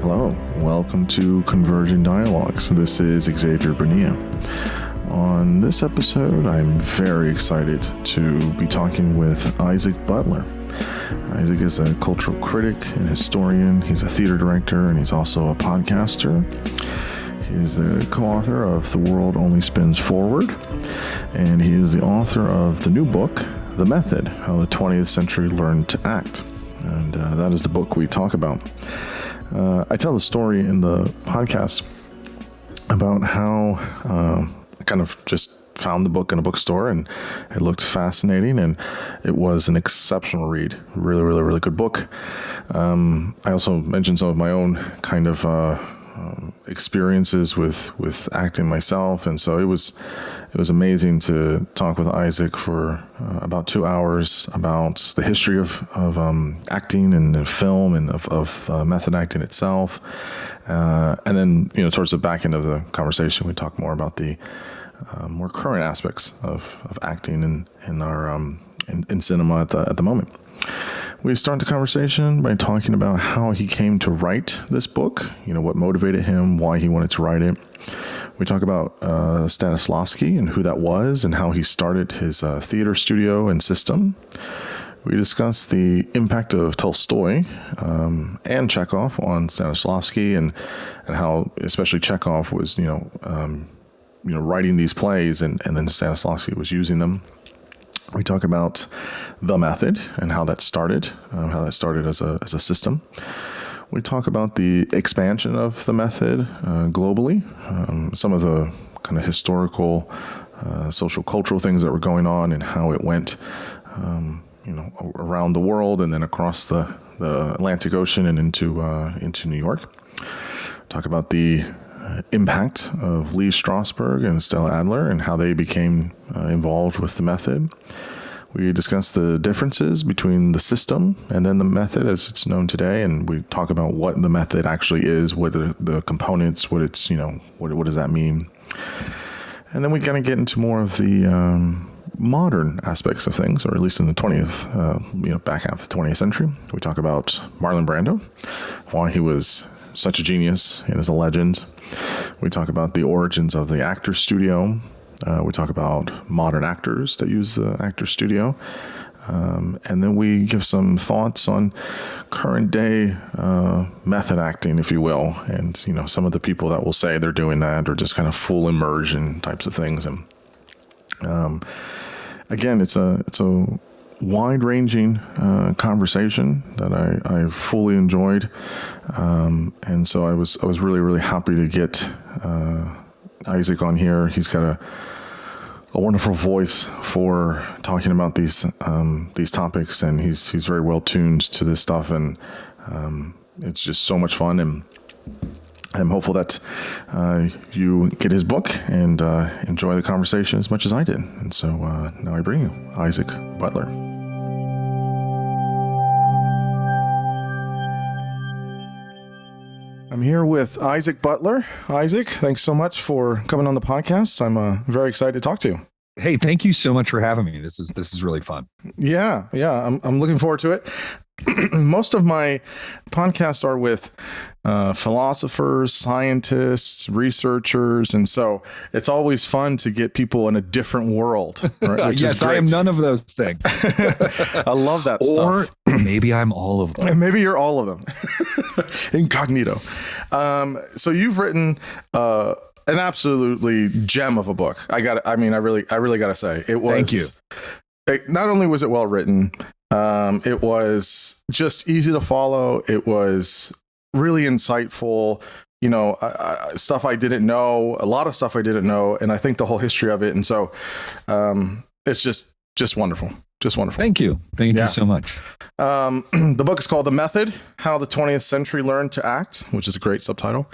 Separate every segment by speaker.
Speaker 1: Hello, welcome to Converging Dialogues. This is Xavier Bonilla. On this episode, I'm very excited to be talking with Isaac Butler. Isaac is a cultural critic and historian. He's a theater director, and he's also a podcaster. He is the co-author of The World Only Spins Forward, and he is the author of the new book, The Method, How the 20th Century Learned to Act. And that is the book we talk about. I tell the story in the podcast about how I kind of just found the book in a bookstore and it looked fascinating, and it was an exceptional read. Really good book. I also mentioned some of my own kind of experiences with acting myself, and so it was amazing to talk with Isaac for about 2 hours about the history of acting and film and of method acting itself, and then towards the back end of the conversation we talk more about the more current aspects of acting in our in cinema at the moment. We start the conversation by talking about how he came to write this book, what motivated him, why he wanted to write it. We talk about Stanislavski and who that was and how he started his theater studio and system. We discuss the impact of Tolstoy and Chekhov on Stanislavski and how especially Chekhov was, writing these plays and then Stanislavski was using them. We talk about the method and how that started as a system. We talk about the expansion of the method globally, some of the kind of historical, social, cultural things that were going on and how it went, around the world and then across the Atlantic Ocean and into New York. Talk about the impact of Strasberg and Stella Adler and how they became involved with the method. We discuss the differences between the system and then the method as it's known today, and we talk about what the method actually is, what are the components, what it's, what does that mean? And then we kind of get into more of the modern aspects of things, or at least in the 20th, back half of the 20th century. We talk about Marlon Brando, why he was such a genius and is a legend. We talk about the origins of the actor studio. We talk about modern actors that use the actor studio. And then we give some thoughts on current day method acting, if you will. And, some of the people that will say they're doing that or just kind of full immersion types of things. And again, it's a wide-ranging conversation that I fully enjoyed, and so I was really happy to get Isaac on here. He's got a wonderful voice for talking about these topics, and he's very well tuned to this stuff, and it's just so much fun. And I'm hopeful that you get his book and enjoy the conversation as much as I did. And so now I bring you Isaac Butler. I'm here with Isaac Butler. Isaac, thanks so much for coming on the podcast. I'm very excited to talk to you.
Speaker 2: Hey, thank you so much for having me. This is really fun.
Speaker 1: Yeah, I'm looking forward to it. Most of my podcasts are with philosophers, scientists, researchers, and so it's always fun to get people in a different world. Right?
Speaker 2: Yes, I am none of those things.
Speaker 1: I love that stuff.
Speaker 2: Or maybe I'm all of them.
Speaker 1: And maybe you're all of them. Incognito. So you've written an absolutely gem of a book. I really got to say it was.
Speaker 2: Thank you.
Speaker 1: Not only was it well written, it was just easy to follow. It was really insightful, stuff I didn't know, a lot of stuff I didn't know, and I think the whole history of it. And so it's just wonderful. Just wonderful.
Speaker 2: Thank you. Thank you so much.
Speaker 1: The book is called The Method, How the 20th Century Learned to Act, which is a great subtitle.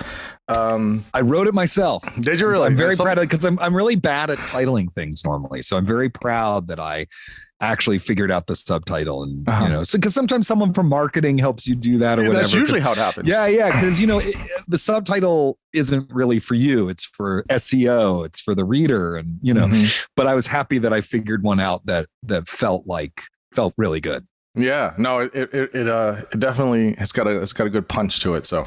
Speaker 2: I wrote it myself.
Speaker 1: Did you really?
Speaker 2: I'm very proud of it because I'm really bad at titling things normally. So I'm very proud that I actually figured out the subtitle, and because sometimes someone from marketing helps you do that or whatever.
Speaker 1: That's usually how it happens.
Speaker 2: Yeah, because the subtitle isn't really for you; it's for SEO, it's for the reader, and But I was happy that I figured one out that felt really good.
Speaker 1: Yeah, no, it definitely it's got a good punch to it. So,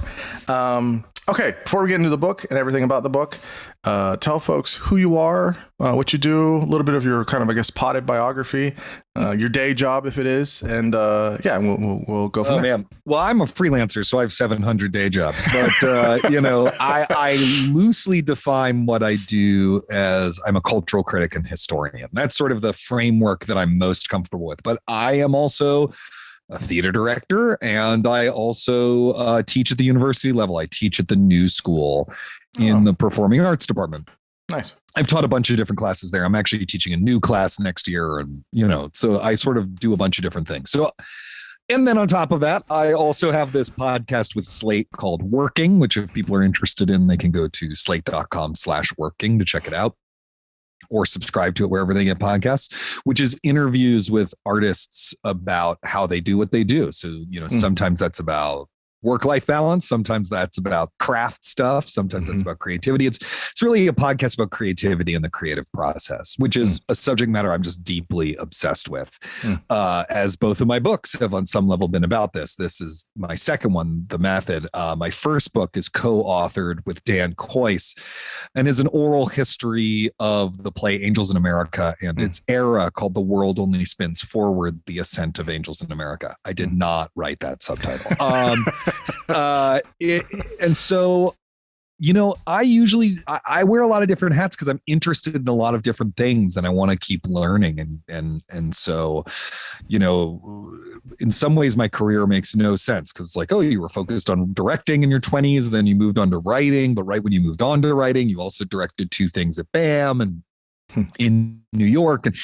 Speaker 1: okay, before we get into the book and everything about the book, tell folks who you are, what you do, a little bit of your kind of, I guess, potted biography, your day job if it is, and yeah, we'll go from there.
Speaker 2: Man. Well, I'm a freelancer, so I have 700 day jobs. But I loosely define what I do as I'm a cultural critic and historian. That's sort of the framework that I'm most comfortable with. But I am also a theater director, and I also teach at the university level. I teach at the New School in the performing arts department.
Speaker 1: Nice.
Speaker 2: I've taught a bunch of different classes there. I'm actually teaching a new class next year, and so I sort of do a bunch of different things. So, and then on top of that, I also have this podcast with Slate called Working, which if people are interested in, they can go to slate.com/working to check it out, or subscribe to it wherever they get podcasts, which is interviews with artists about how they do what they do. So, sometimes that's about work-life balance. Sometimes that's about craft stuff. Sometimes that's about creativity. It's really a podcast about creativity and the creative process, which is a subject matter I'm just deeply obsessed with. As both of my books have on some level been about this. This is my second one, The Method. My first book is co-authored with Dan Kois and is an oral history of the play Angels in America and its era, called The World Only Spins Forward, The Ascent of Angels in America. I did not write that subtitle. And so, I wear a lot of different hats because I'm interested in a lot of different things and I want to keep learning. And so, in some ways my career makes no sense because it's like, oh, you were focused on directing in your 20s, then you moved on to writing. But right when you moved on to writing, you also directed 2 things at BAM and in New York and,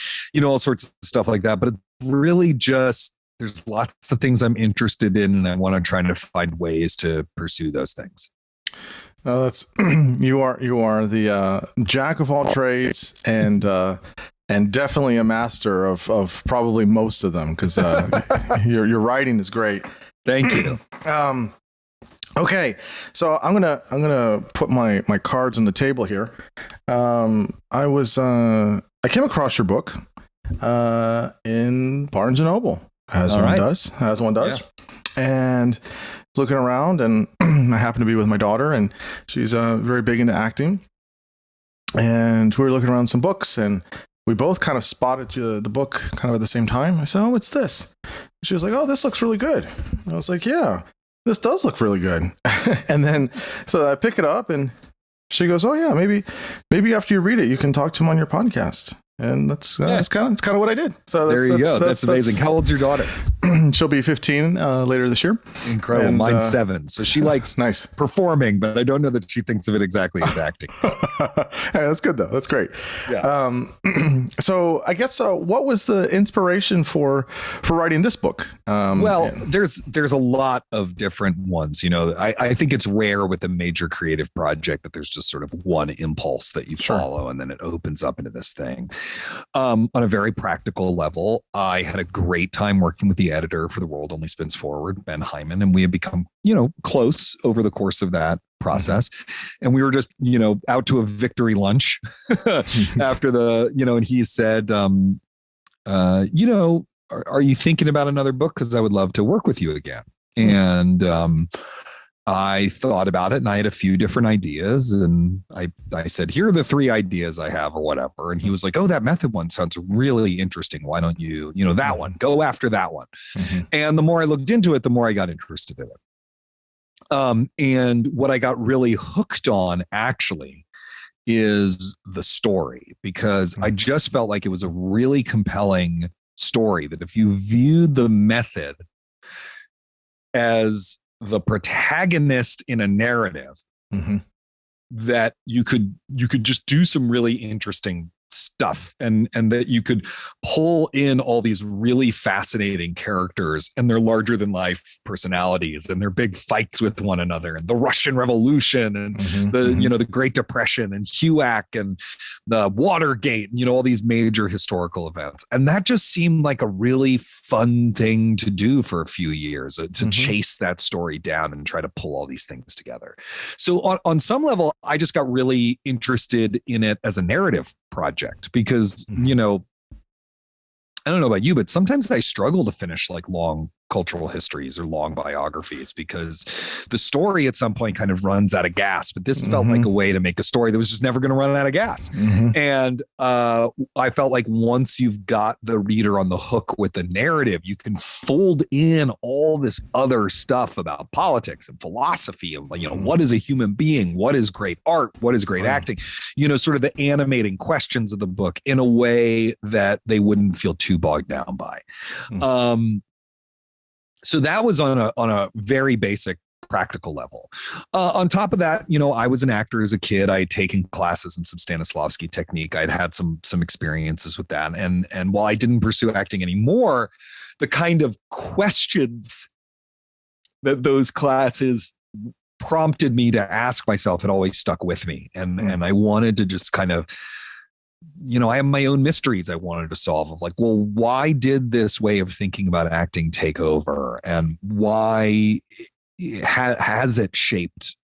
Speaker 2: all sorts of stuff like that. But it's really just, there's lots of things I'm interested in, and I want to try to find ways to pursue those things.
Speaker 1: That's you are the jack of all trades and definitely a master of probably most of them because your writing is great.
Speaker 2: Thank you.
Speaker 1: Okay, so I'm gonna put my cards on the table here. I came across your book in Barnes and Noble. As one does. Yeah. And looking around, and I happen to be with my daughter, and she's very big into acting. And we were looking around some books, and we both kind of spotted the book kind of at the same time. I said, "Oh, what's this?" She was like, "Oh, this looks really good." And I was like, "Yeah, this does look really good." And then, so I pick it up, and she goes, "Oh yeah, maybe after you read it, you can talk to him on your podcast." And that's kind of what I did. So
Speaker 2: there you go. That's amazing. How old's your daughter?
Speaker 1: She'll be 15 later this year.
Speaker 2: Incredible. And, mine's 7. So she likes
Speaker 1: nice
Speaker 2: performing, but I don't know that she thinks of it exactly as acting.
Speaker 1: Hey, that's good though. That's great.
Speaker 2: Yeah.
Speaker 1: So I guess what was the inspiration for writing this book?
Speaker 2: There's a lot of different ones. I think it's rare with a major creative project that there's just sort of one impulse that you follow and then it opens up into this thing. On a very practical level, I had a great time working with the editor for The World Only Spins Forward, Ben Hyman, and we have become, close over the course of that process. And we were just, out to a victory lunch after and he said, are you thinking about another book? Because I would love to work with you again. And I thought about it and I had a few different ideas and I said, here are the 3 ideas I have or whatever. And he was like, oh, that method one sounds really interesting. Why don't you, that one, go after that one. And the more I looked into it, the more I got interested in it. And what I got really hooked on actually is the story, because I just felt like it was a really compelling story that if you viewed the method as the protagonist in a narrative, that you could just do some really interesting stuff and that you could pull in all these really fascinating characters and their larger than life personalities and their big fights with one another and the Russian Revolution and the Great Depression and HUAC and the Watergate, all these major historical events. And that just seemed like a really fun thing to do for a few years, to chase that story down and try to pull all these things together. So on some level, I just got really interested in it as a narrative project because, I don't know about you, but sometimes I struggle to finish like long cultural histories or long biographies because the story at some point kind of runs out of gas. But this felt like a way to make a story that was just never going to run out of gas. And I felt like once you've got the reader on the hook with the narrative, you can fold in all this other stuff about politics and philosophy and, you know, what is a human being? What is great art? What is great acting? You know, sort of the animating questions of the book in a way that they wouldn't feel too bogged down by. So that was on a very basic practical level. On top of that, you know, I was an actor as a kid. I had taken classes in some Stanislavski technique. I'd had some experiences with that. And while I didn't pursue acting anymore, the kind of questions that those classes prompted me to ask myself had always stuck with me. And I wanted to just kind of, you know, I have my own mysteries I wanted to solve of like, well, why did this way of thinking about acting take over, and why has it shaped,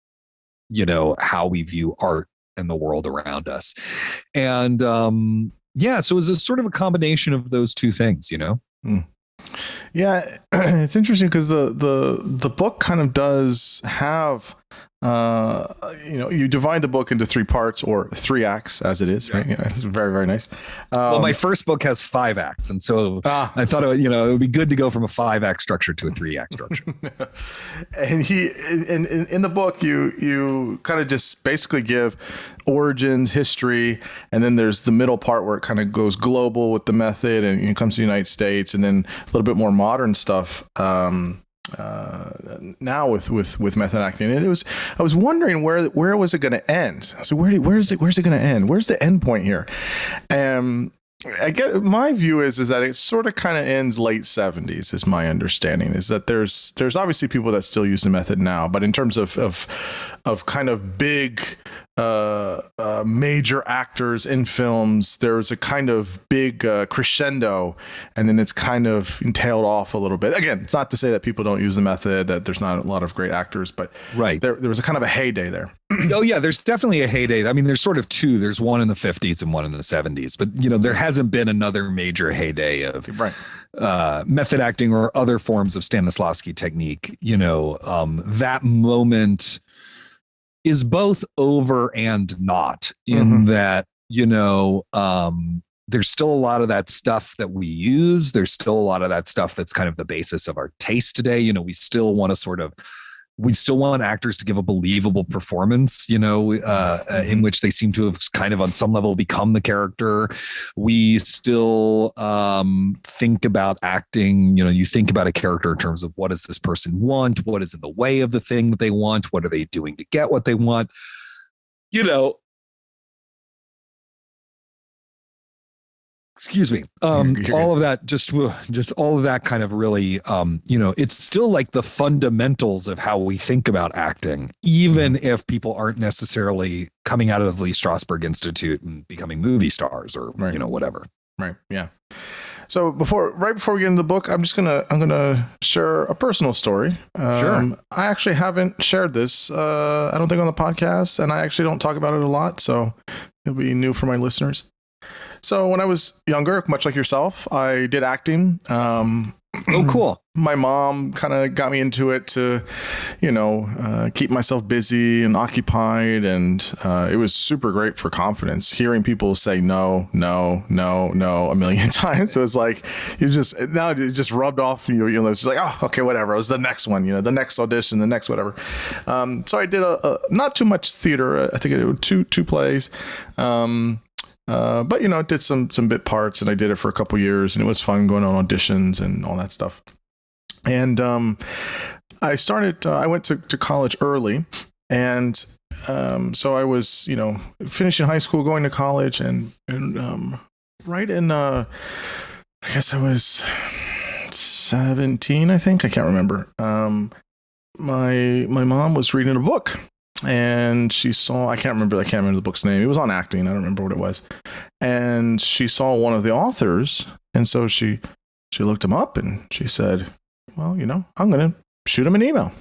Speaker 2: you know, how we view art and the world around us? And yeah, so it was a sort of a combination of those two things, you know?
Speaker 1: Yeah, it's interesting because the book kind of does have, you know, you divide the book into 3 parts or 3 acts as it is, right? Yeah, it's very, very nice.
Speaker 2: Well, my first book has 5 acts. And so I thought, it would be good to go from a 5-act structure to a 3-act structure.
Speaker 1: And in the book, you kind of just basically give origins, history, and then there's the middle part where it kind of goes global with the method and it comes to the United States, and then a little bit more modern stuff now with method acting. And I was wondering where was it going to end? So where's it going to end? Where's the end point here? I get, my view is that it sort of kind of ends late 70s is my understanding, is that there's obviously people that still use the method now, but in terms of kind of big major actors in films, there's a kind of big crescendo, and then it's kind of tailed off a little bit. Again, it's not to say that people don't use the method, that there's not a lot of great actors, but there was a kind of a heyday there.
Speaker 2: Oh yeah, there's definitely a heyday. I mean, there's sort of 2. There's one in the 50s and one in the 70s, but you know, there hasn't been another major heyday of method acting or other forms of Stanislavski technique. You know, that moment is both over and not, in that, you know, there's still a lot of that stuff that we use. There's still a lot of that stuff that's kind of the basis of our taste today. You know, we still want actors to give a believable performance, you know, in which they seem to have kind of on some level become the character. We still think about acting, you know, you think about a character in terms of what does this person want? What is in the way of the thing that they want? What are they doing to get what they want? You know, excuse me. All of that, just all of that kind of really, you know, it's still like the fundamentals of how we think about acting, even if people aren't necessarily coming out of the Strasberg Institute and becoming movie stars or, you know, whatever.
Speaker 1: Right. Yeah. So right before we get into the book, I'm gonna share a personal story.
Speaker 2: Sure.
Speaker 1: I actually haven't shared this, I don't think, on the podcast, and I actually don't talk about it a lot, so it'll be new for my listeners. So when I was younger, much like yourself, I did acting.
Speaker 2: Oh, cool.
Speaker 1: My mom kind of got me into it to, you know, keep myself busy and occupied. And it was super great for confidence, hearing people say no, no, no, no a million times. So it's like, it just rubbed off. You know, it's just like, oh, okay, whatever. It was the next one, you know, the next audition, the next whatever. So I did a not too much theater. I think I did two plays. But you know, did some bit parts, and I did it for a couple years, and it was fun going on auditions and all that stuff. And I went to college early, and so I was, you know, finishing high school, going to college, and right in I guess I was 17, I think, I can't remember. My mom was reading a book. And she saw, I can't remember the book's name. It was on acting. I don't remember what it was. And she saw one of the authors. And so she looked him up and she said, well, you know, I'm going to shoot him an email.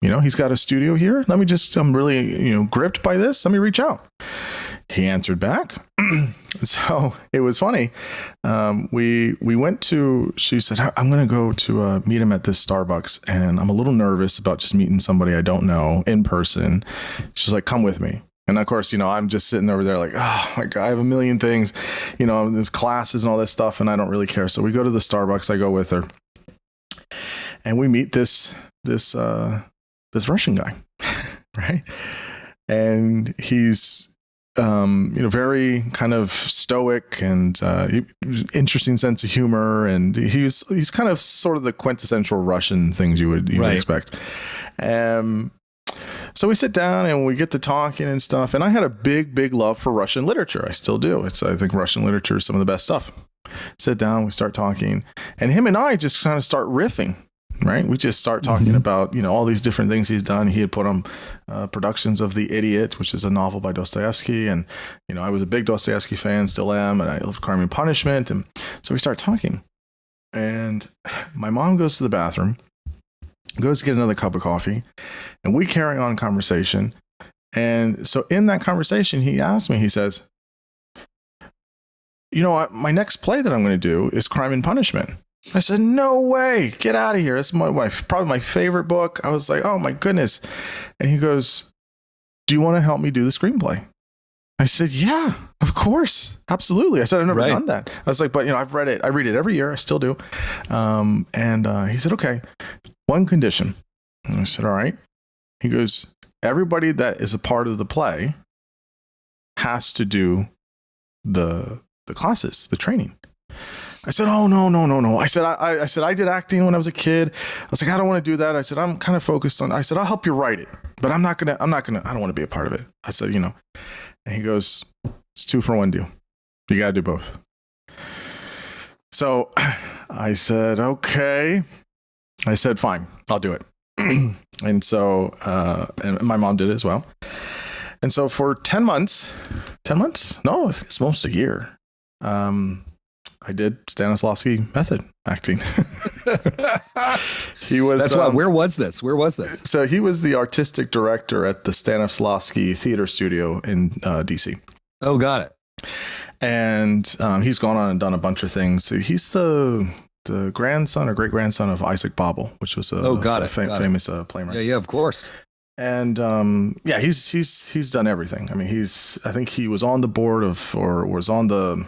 Speaker 1: You know, he's got a studio here. I'm really, you know, gripped by this. Let me reach out. he answered back. So it was funny. We went to, she said, I'm going to go to meet him at this Starbucks, and I'm a little nervous about just meeting somebody I don't know in person. She's like, come with me. And of course, I'm just sitting over there like, oh my God, I have a million things, there's classes and all this stuff, and I don't really care. So we go to the Starbucks, I go with her, and we meet this Russian guy, right? And he's, very kind of stoic and interesting sense of humor, and he's kind of sort of the quintessential Russian things you would expect. So we sit down and we get to talking and stuff, and I had a big love for Russian literature. I still do. I think Russian literature is some of the best stuff. Sit down, we start talking, and him and I just kind of start riffing. Right. We just start talking about, all these different things he's done. He had put on productions of The Idiot, which is a novel by Dostoevsky. And, I was a big Dostoevsky fan, still am. And I love Crime and Punishment. And so we start talking. And my mom goes to the bathroom, goes to get another cup of coffee. And we carry on conversation. And so in that conversation, he asked me, he says, my next play that I'm going to do is Crime and Punishment. I said, no way, get out of here. That's probably my favorite book. I was like, oh my goodness. And he goes, do you want to help me do the screenplay? I said, yeah, of course. Absolutely. I said, I've never done that. I was like, but I've read it. I read it every year. I still do. And he said, okay, one condition. And I said, all right. He goes, everybody that is a part of the play has to do the classes, the training. I said, oh, no. I said, I did acting when I was a kid. I was like, I don't want to do that. I said, I'm kind of focused on, I said, I'll help you write it, but I don't want to be a part of it. I said, and he goes, it's 2-for-1 deal. You got to do both. So I said, okay. I said, fine, I'll do it. And so, and my mom did it as well. And so for 10 months, no, it's almost a year. I did Stanislavski method acting. He was.
Speaker 2: That's why. Where was this?
Speaker 1: So he was the artistic director at the Stanislavski Theater Studio in DC.
Speaker 2: Oh, got it.
Speaker 1: And he's gone on and done a bunch of things. He's the grandson or great grandson of Isaac Butler, which was a famous playwright.
Speaker 2: Yeah, of course.
Speaker 1: And he's done everything. I mean, I think he was on the board of, or was on the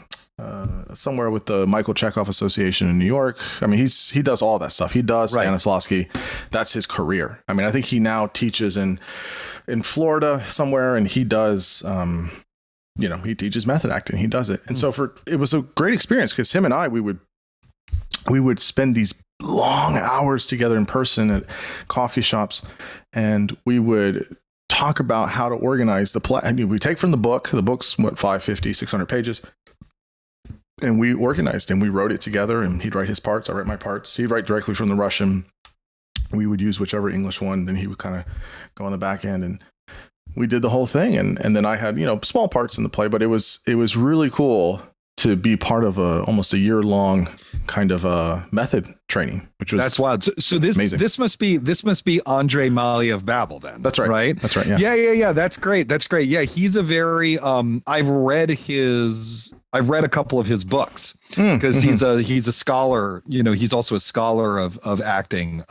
Speaker 1: somewhere with the Michael Chekhov Association in New York. I mean, he does all that stuff. He does Stanislavski. That's his career. I mean, I think he now teaches in Florida somewhere, and he does, he teaches method acting. He does it. And so it was a great experience, because him and I, we would spend these long hours together in person at coffee shops, and we would talk about how to organize the play. I mean, we take from the book's 550, 600 pages. And we organized and we wrote it together, and he'd write his parts. I write my parts. He'd write directly from the Russian. We would use whichever English one. Then he would kind of go on the back end, and we did the whole thing. And then I had, small parts in the play, but it was really cool to be part of almost a year-long kind of method training, which was,
Speaker 2: that's wild. So this amazing. This must be Andrei Mali of Babel then.
Speaker 1: That's right.
Speaker 2: Right.
Speaker 1: That's right.
Speaker 2: Yeah. That's great. Yeah. He's a very I've read a couple of his books, because he's a scholar. He's also a scholar of acting.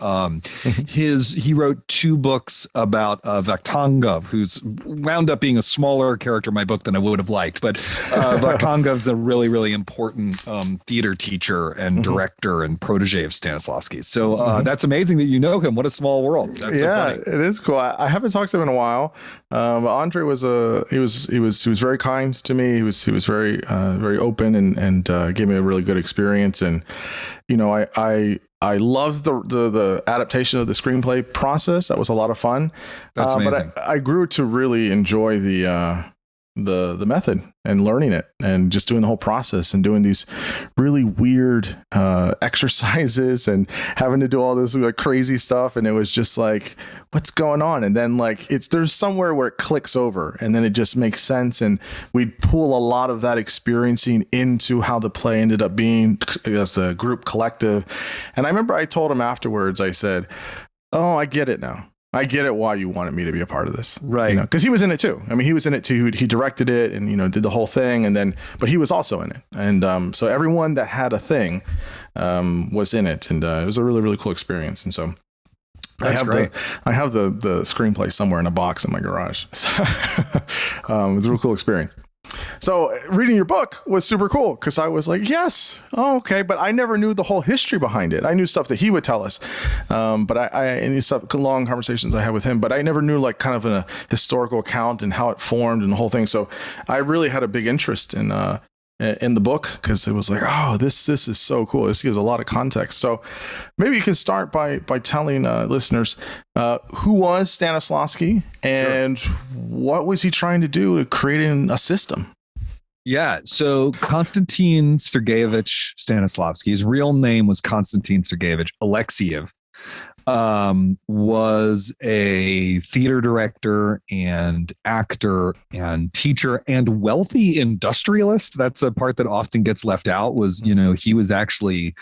Speaker 2: He wrote 2 books about Vakhtangov, who's wound up being a smaller character in my book than I would have liked. But Vakhtangov's a really, really important theater teacher and director and protege of Stanislavski. So that's amazing that you know him. What a small world. That's so funny.
Speaker 1: It is cool. I haven't talked to him in a while. But Andre was he was very kind to me. He was very very open and gave me a really good experience. And I loved the adaptation of the screenplay process. That was a lot of fun.
Speaker 2: That's amazing.
Speaker 1: But I grew to really enjoy the method and learning it, and just doing the whole process, and doing these really weird exercises, and having to do all this crazy stuff. And it was just like, what's going on? And then there's somewhere where it clicks over, and then it just makes sense. And we'd pull a lot of that experiencing into how the play ended up being as the group collective. And I remember I told him afterwards, I said, oh, I get it now. I get it why you wanted me to be a part of this.
Speaker 2: Right.
Speaker 1: Because he was in it too. I mean, he was in it too. He directed it and, did the whole thing. And then, but he was also in it. And so everyone that had a thing was in it. And it was a really, really cool experience. And so
Speaker 2: That's great.
Speaker 1: I have the screenplay somewhere in a box in my garage. So, it was a real cool experience. So reading your book was super cool because I was like, yes, oh, okay. But I never knew the whole history behind it. I knew stuff that he would tell us. But any stuff, long conversations I had with him, but I never knew like kind of a historical account and how it formed and the whole thing. So I really had a big interest in the book because it was like, oh, this is so cool. This gives a lot of context. So maybe you can start by telling listeners who was Stanislavski and what was he trying to do to create a system?
Speaker 2: Yeah. So Konstantin Sergeyevich Stanislavski, his real name was Konstantin Sergeyevich Alexiev, was a theater director and actor and teacher and wealthy industrialist. That's a part that often gets left out. Was, he was actually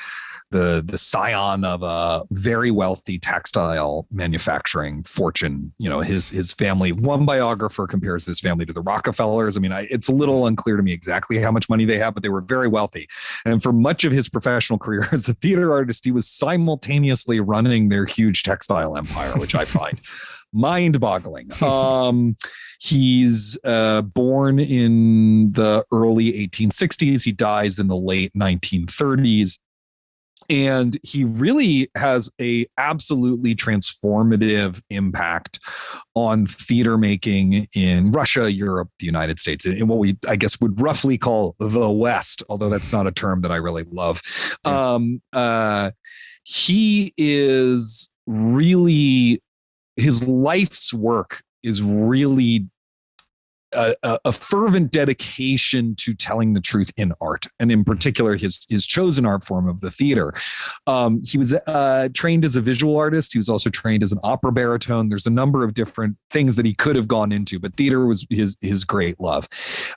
Speaker 2: the scion of a very wealthy textile manufacturing fortune. His family, one biographer compares his family to the Rockefellers. I mean, it's a little unclear to me exactly how much money they have, but they were very wealthy. And for much of his professional career as a theater artist, he was simultaneously running their huge textile empire, which I find mind-boggling. He's born in the early 1860s. He dies in the late 1930s. And he really has a absolutely transformative impact on theater making in Russia, Europe, the United States, in what we, I guess, would roughly call the West, although that's not a term that I really love. He is really, his life's work is really a fervent dedication to telling the truth in art, and in particular his chosen art form of the theater. He was trained as a visual artist. He was also trained as an opera baritone. There's a number of different things that he could have gone into, but theater was his great love.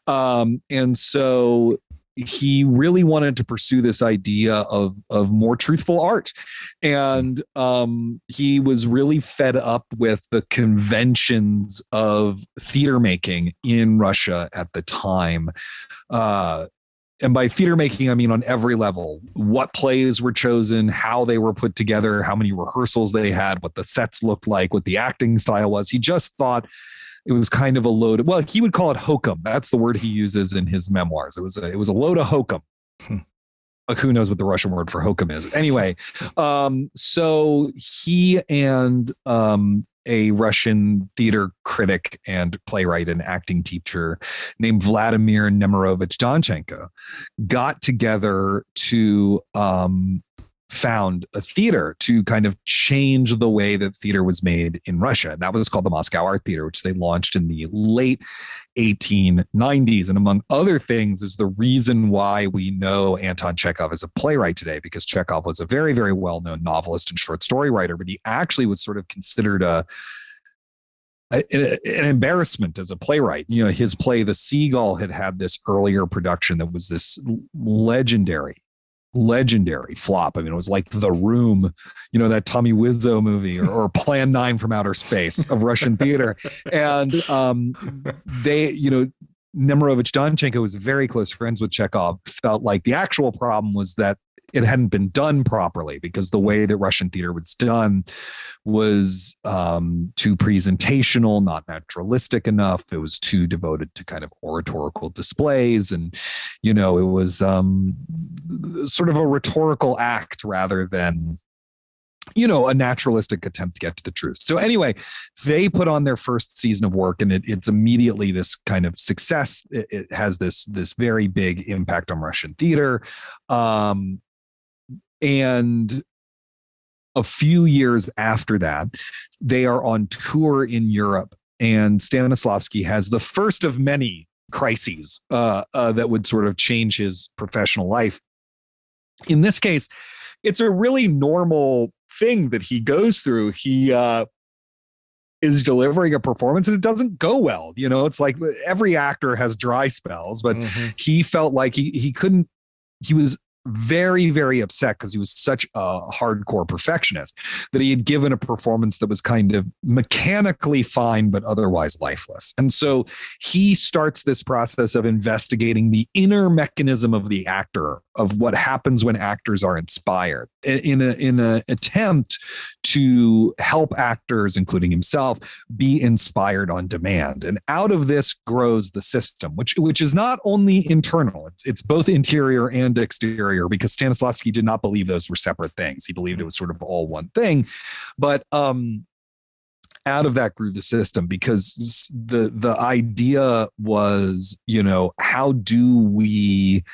Speaker 2: And so he really wanted to pursue this idea of more truthful art. And he was really fed up with the conventions of theater making in Russia at the time. And by theater making, I mean on every level, what plays were chosen, how they were put together, how many rehearsals they had, what the sets looked like, what the acting style was. He just thought it was kind of a load of, well, he would call it hokum. That's the word he uses in his memoirs. It was a load of hokum. Like, who knows what the Russian word for hokum is? Anyway, so he and a Russian theater critic and playwright and acting teacher named Vladimir Nemirovich Donchenko got together to found a theater to kind of change the way that theater was made in Russia. And that was called the Moscow Art Theater, which they launched in the late 1890s. And among other things is the reason why we know Anton Chekhov as a playwright today, because Chekhov was a very, very well-known novelist and short story writer, but he actually was sort of considered an embarrassment as a playwright. His play, The Seagull, had this earlier production that was this legendary flop. I mean, it was like The Room, that Tommy Wiseau movie, or Plan 9 from Outer Space of Russian theater. And Nemirovich Donchenko was very close friends with Chekhov, felt like the actual problem was that it hadn't been done properly, because the way that Russian theater was done was too presentational, not naturalistic enough. It was too devoted to kind of oratorical displays. And, it was sort of a rhetorical act rather than, a naturalistic attempt to get to the truth. So anyway, they put on their first season of work, and it's immediately this kind of success. It has this very big impact on Russian theater. And a few years after that, they are on tour in Europe, and Stanislavski has the first of many crises that would sort of change his professional life. In this case, it's a really normal thing that he goes through. He is delivering a performance and it doesn't go well. It's like every actor has dry spells, but he felt like he couldn't. He was very, very upset because he was such a hardcore perfectionist that he had given a performance that was kind of mechanically fine, but otherwise lifeless. And so he starts this process of investigating the inner mechanism of the actor, of what happens when actors are inspired, in an attempt to help actors, including himself, be inspired on demand. And out of this grows the system, which is not only internal, it's both interior and exterior, because Stanislavski did not believe those were separate things. He believed it was sort of all one thing. But out of that grew the system, because the idea was, how do we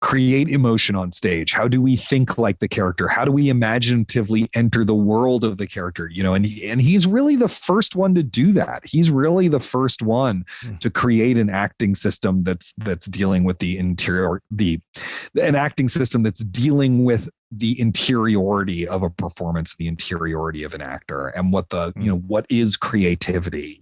Speaker 2: create emotion on stage? How do we think like the character? How do we imaginatively enter the world of the character? And he's really the first one to do that. He's really the first one to create an acting system that's dealing with the interior, an acting system that's dealing with the interiority of a performance, the interiority of an actor, and what what is creativity.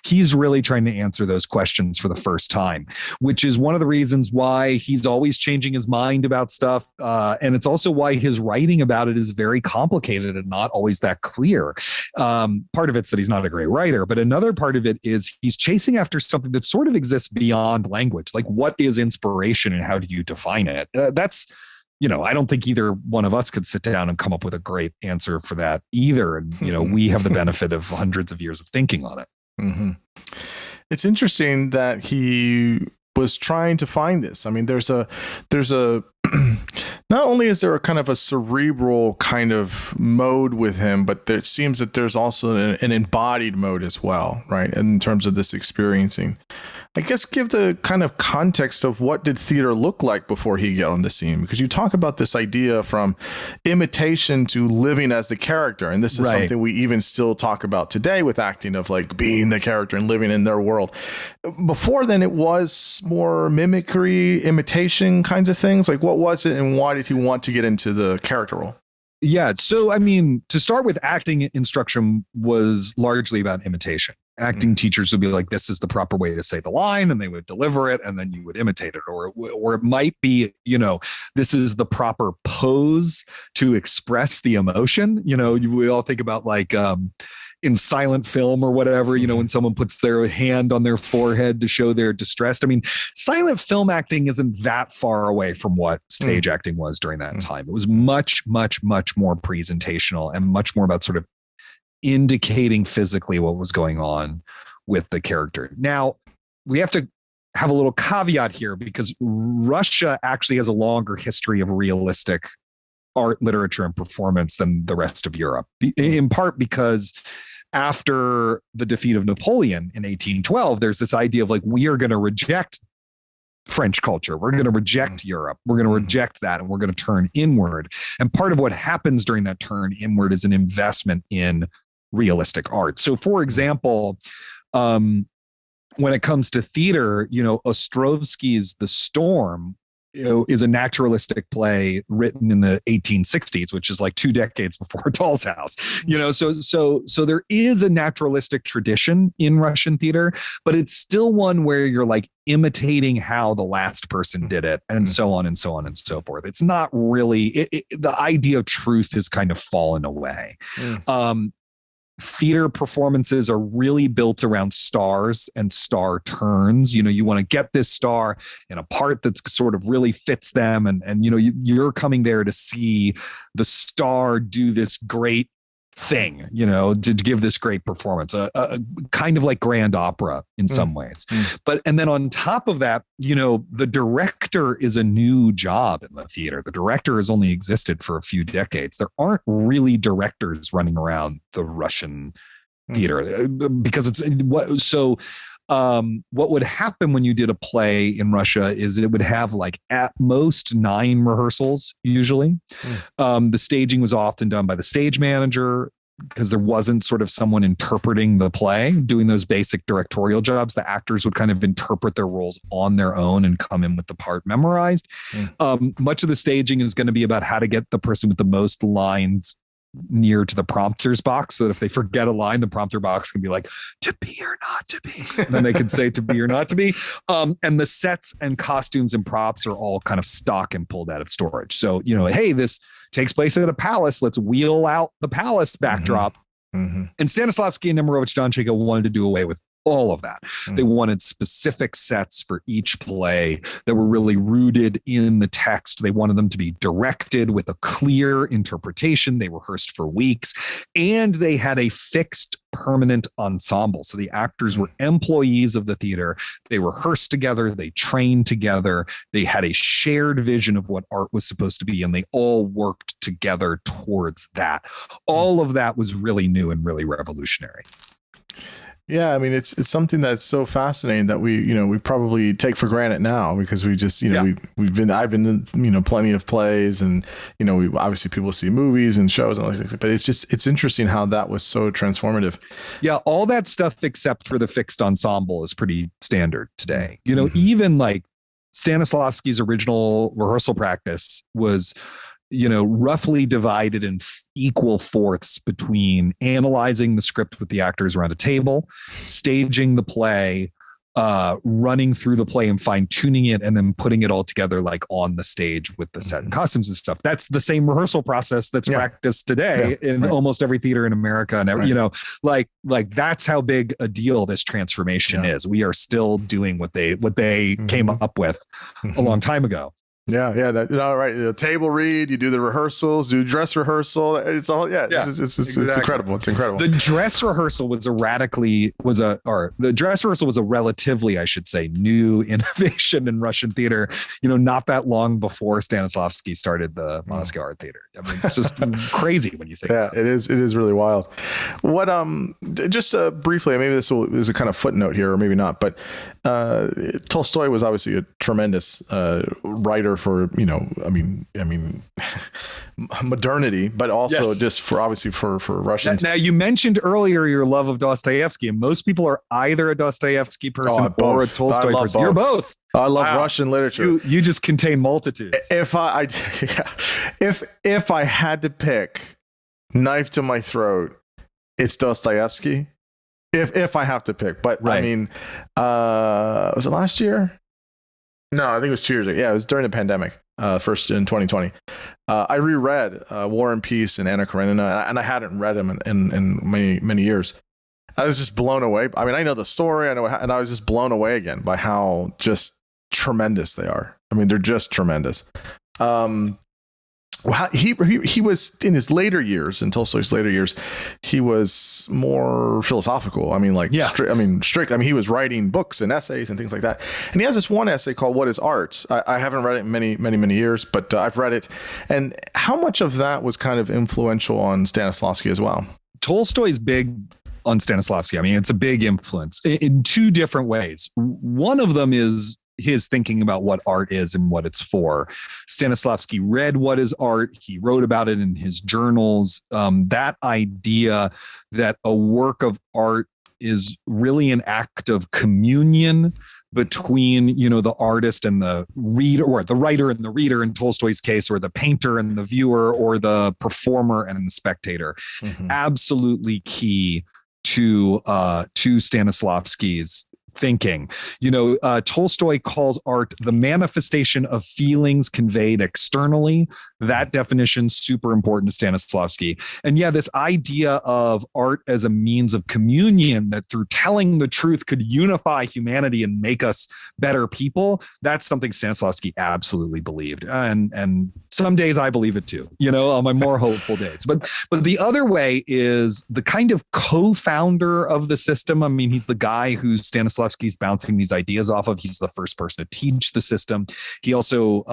Speaker 2: He's really trying to answer those questions for the first time, which is one of the reasons why he's always changing his mind about stuff. And it's also why his writing about it is very complicated and not always that clear. Part of it's that he's not a great writer, but another part of it is he's chasing after something that sort of exists beyond language. Like, what is inspiration and how do you define it? I don't think either one of us could sit down and come up with a great answer for that either. And, we have the benefit of hundreds of years of thinking on it.
Speaker 1: Mm-hmm. It's interesting that he was trying to find this. I mean, there's a not only is there a kind of a cerebral kind of mode with him, but it seems that there's also an embodied mode as well, right? In terms of this experiencing. I guess give the kind of context of what did theater look like before he got on the scene, because you talk about this idea from imitation to living as the character. And this is something we even still talk about today with acting, of like being the character and living in their world. Before then, it was more mimicry, imitation kinds of things. Like, what was it and why did he want to get into the character role?
Speaker 2: Yeah. So, I mean, to start with, acting instruction was largely about imitation. Acting teachers would be like, this is the proper way to say the line, and they would deliver it, and then you would imitate it. Or it might be, this is the proper pose to express the emotion. We all think about like in silent film or whatever, when someone puts their hand on their forehead to show they're distressed. I mean, silent film acting isn't that far away from what stage acting was during that time. It was much, much, much more presentational and much more about sort of indicating physically what was going on with the character. Now, we have to have a little caveat here, because Russia actually has a longer history of realistic art, literature, and performance than the rest of Europe, in part because after the defeat of Napoleon in 1812, there's this idea of like, we are going to reject French culture. We're going to reject Europe. We're going to reject that, and we're going to turn inward. And part of what happens during that turn inward is an investment in realistic art. So, for example, when it comes to theater, Ostrovsky's The Storm is a naturalistic play written in the 1860s, which is like 2 decades before Doll's House. So there is a naturalistic tradition in Russian theater, but it's still one where you're like imitating how the last person did it, and so on and so on and so forth. It's not really the idea of truth has kind of fallen away. Theater performances are really built around stars and star turns. You want to get this star in a part that's sort of really fits them. And you're coming there to see the star do this great thing, to give this great performance, a kind of like grand opera in some ways. And then on top of that, the director is a new job in the theater. The director has only existed for a few decades. There aren't really directors running around the Russian theater, because it's what would happen when you did a play in Russia is it would have like at most 9 rehearsals usually. The staging was often done by the stage manager, because there wasn't sort of someone interpreting the play, doing those basic directorial jobs. The actors would kind of interpret their roles on their own and come in with the part memorized. Much of the staging is going to be about how to get the person with the most lines near to the prompter's box, so that if they forget a line, the prompter box can be like, to be or not to be. Then they can say to be or not to be. And the sets and costumes and props are all kind of stock and pulled out of storage. So, hey, this takes place at a palace. Let's wheel out the palace backdrop. And Stanislavski and Nemirovich Donchika wanted to do away with all of that. They wanted specific sets for each play that were really rooted in the text. They wanted them to be directed with a clear interpretation. They rehearsed for weeks, and they had a fixed permanent ensemble. So the actors were employees of the theater. They rehearsed together. They trained together. They had a shared vision of what art was supposed to be, and they all worked together towards that. All of that was really new and really revolutionary.
Speaker 1: Yeah, I mean, it's something that's so fascinating that we probably take for granted now, because we just, I've been in, plenty of plays, and, we obviously people see movies and shows and all these things, but it's interesting how that was so transformative.
Speaker 2: Yeah. All that stuff except for the fixed ensemble is pretty standard today. Even like Stanislavski's original rehearsal practice was, roughly divided in equal fourths between analyzing the script with the actors around a table, staging the play, running through the play and fine tuning it, and then putting it all together like on the stage with the set and costumes and stuff. That's the same rehearsal process that's practiced today in almost every theater in America. And like that's how big a deal this transformation is. We are still doing what they came up with a long time ago.
Speaker 1: Yeah. That, right. The table read, you do the rehearsals, do dress rehearsal. It's all, it's incredible. It's incredible.
Speaker 2: The dress rehearsal was a relatively, I should say, new innovation in Russian theater, not that long before Stanislavski started the Moscow Art Theater. I mean, it's just crazy when you think about it.
Speaker 1: It is really wild. What, just briefly, maybe this is a kind of footnote here, or maybe not, but Tolstoy was obviously a tremendous writer for modernity, but also just for obviously for Russians.
Speaker 2: Now you mentioned earlier your love of Dostoevsky, and most people are either a Dostoevsky person or a Tolstoy person. You're both.
Speaker 1: I love Russian literature.
Speaker 2: You just contain multitudes.
Speaker 1: If I had to pick, knife to my throat, it's Dostoevsky. If I have to pick, but I mean, was it last year? No, I think it was 2 years ago. Yeah, it was during the pandemic, first in 2020. I reread War and Peace and Anna Karenina, and I hadn't read them in many years. I was just blown away. I mean, I know the story, and I was just blown away again by how just tremendous they are. I mean, they're just tremendous. He was in his later years, in Tolstoy's later years, he was more philosophical. I mean, strict. I mean, he was writing books and essays and things like that. And he has this one essay called "What is Art?" I haven't read it in many years, but I've read it. And how much of that was kind of influential on Stanislavski as well?
Speaker 2: Tolstoy's big on Stanislavski. I mean, it's a big influence in two different ways. One of them is his thinking about what art is and what it's for. Stanislavski read What is Art? He wrote about it in his journals. That idea that a work of art is really an act of communion between, the artist and the reader, or the writer and the reader in Tolstoy's case, or the painter and the viewer, or the performer and the spectator. Absolutely key to Stanislavski's thinking. Tolstoy calls art the manifestation of feelings conveyed externally. That definition's super important to Stanislavski. And this idea of art as a means of communion, that through telling the truth could unify humanity and make us better people, that's something Stanislavski absolutely believed. And some days I believe it too, on my more hopeful days. But the other way is the kind of co-founder of the system. I mean, he's the guy who Stanislavski's bouncing these ideas off of. He's the first person to teach the system. He also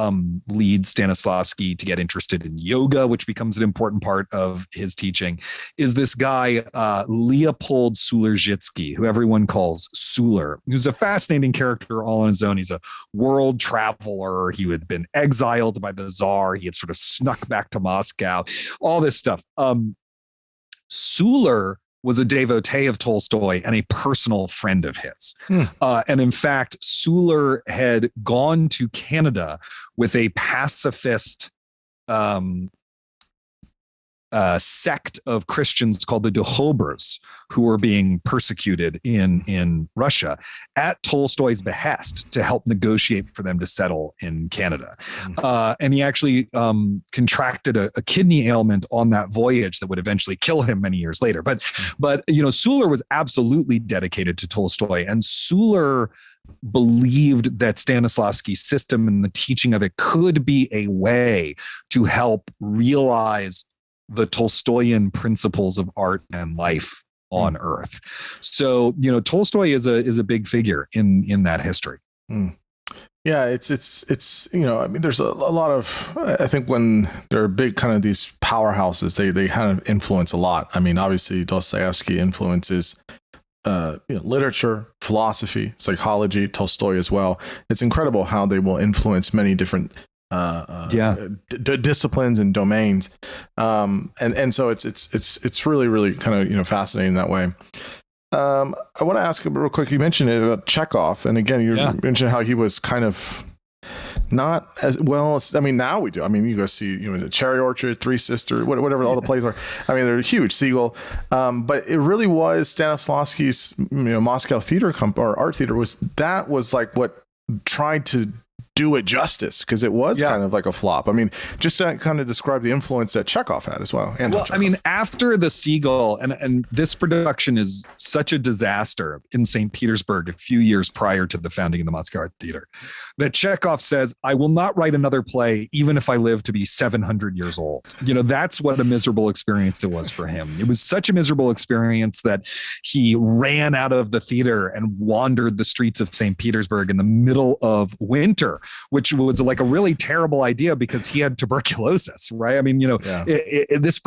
Speaker 2: leads Stanislavski to get interested in yoga, which becomes an important part of his teaching, is this guy, Leopold Suler-Zhitsky, who everyone calls Suler, who's a fascinating character all on his own. He's a world traveler. He had been exiled by the Tsar. He had sort of snuck back to Moscow, all this stuff. Suler was a devotee of Tolstoy and a personal friend of his. And in fact, Suler had gone to Canada with a pacifist sect of Christians called the Dukhobors, who were being persecuted in Russia at Tolstoy's behest to help negotiate for them to settle in Canada. And he actually contracted a kidney ailment on that voyage that would eventually kill him many years later. But Suler was absolutely dedicated to Tolstoy, and Suler believed that Stanislavski's system and the teaching of it could be a way to help realize the Tolstoyan principles of art and life on Earth. So, Tolstoy is a big figure in that history.
Speaker 1: Yeah, it's I mean, there's a lot of, I think when there are big kind of these powerhouses, they kind of influence a lot. I mean, obviously Dostoevsky influences literature, philosophy, psychology, Tolstoy as well. It's incredible how they will influence many different disciplines and domains. And so it's really, really kind of, fascinating that way. I want to ask real quick, you mentioned it about Chekhov. And again, you mentioned how he was kind of not as well as, I mean, now we do. I mean, you go see, the Cherry Orchard, Three Sisters, whatever all the plays are. I mean, they're huge. Siegel. But it really was Stanislavski's, Moscow Theater or Art Theater was like what tried to do it justice, because it was kind of like a flop. I mean, just to kind of describe the influence that Chekhov had as well.
Speaker 2: I mean, after the Seagull, and this production is such a disaster in St. Petersburg a few years prior to the founding of the Moscow Art Theater, that Chekhov says, I will not write another play, even if I live to be 700 years old. That's what a miserable experience it was for him. It was such a miserable experience that he ran out of the theater and wandered the streets of St. Petersburg in the middle of winter, which was like a really terrible idea because he had tuberculosis, right? I mean, this